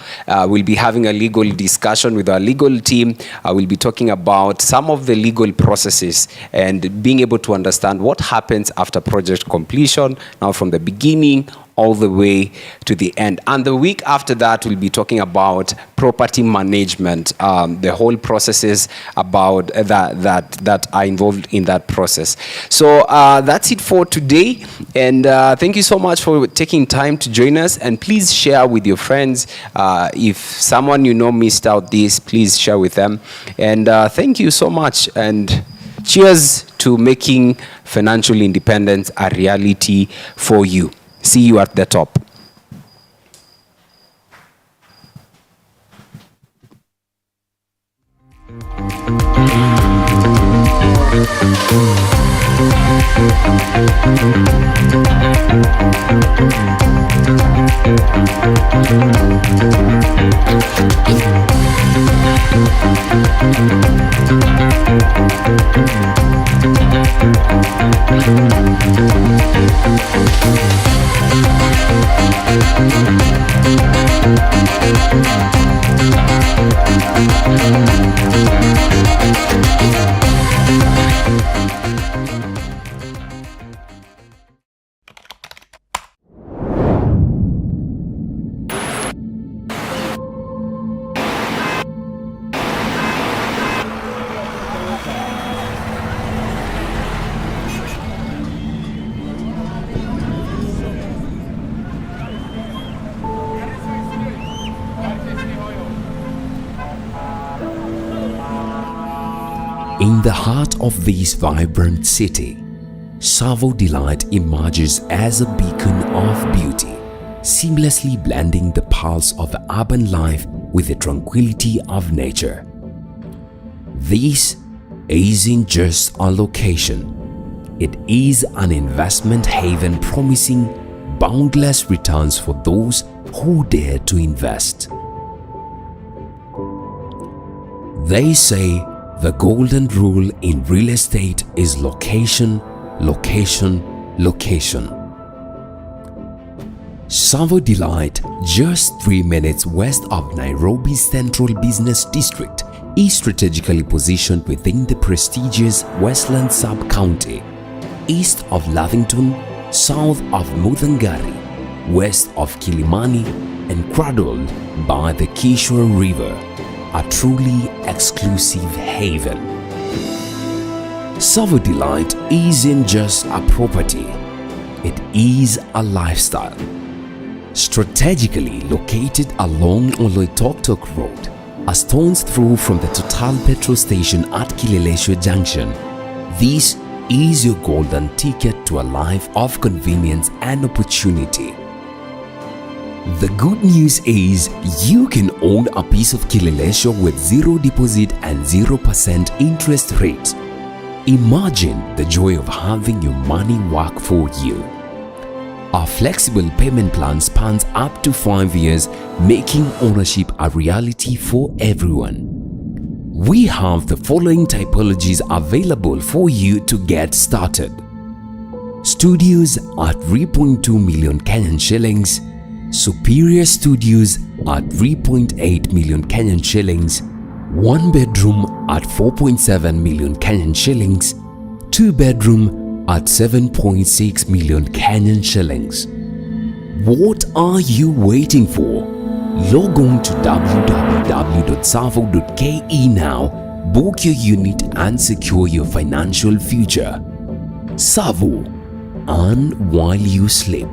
Speaker 1: We'll be having a legal discussion with our legal team. We'll be talking about some of the legal processes and being able to understand what happens after project completion, now from the beginning all the way to the end. And the week after that, we'll be talking about property management, the whole processes about that are involved in that process. So that's it for today. And thank you so much for taking time to join us. And please share with your friends. If someone you know missed out this, please share with them. And thank you so much. And Cheers to making financial independence a reality for you. See you at the top.
Speaker 3: In the heart of this vibrant city, TSAVO Delight emerges as a beacon of beauty, seamlessly blending the pulse of urban life with the tranquility of nature. This isn't just a location, it is an investment haven promising boundless returns for those who dare to invest. They say the golden rule in real estate is location, location, location. TSAVO Delight, just 3 minutes west of Nairobi's Central Business District, is strategically positioned within the prestigious Westlands Sub-County, east of Lavington, south of Muthangari, west of Kilimani, and cradled by the Kishore River, a truly exclusive haven. TSAVO Delight isn't just a property, it is a lifestyle. Strategically located along Oloitoktok Road, a stone's throw from the Total petrol station at Kileleshwa Junction, this is your golden ticket to a life of convenience and opportunity. The good news is you can own a piece of Kileleshwa with zero deposit and 0% interest rate. Imagine the joy of having your money work for you. Our flexible payment plan spans up to 5 years, making ownership a reality for everyone. We have the following typologies available for you to get started. Studios at 3.2 million Kenyan shillings, superior studios at 3.8 million Kenyan shillings, 1 bedroom at 4.7 million Kenyan shillings, 2 bedroom at 7.6 million Kenyan shillings. What are you waiting for? Log on to www.tsavo.ke now, book your unit and secure your financial future. TSAVO, earn while you sleep.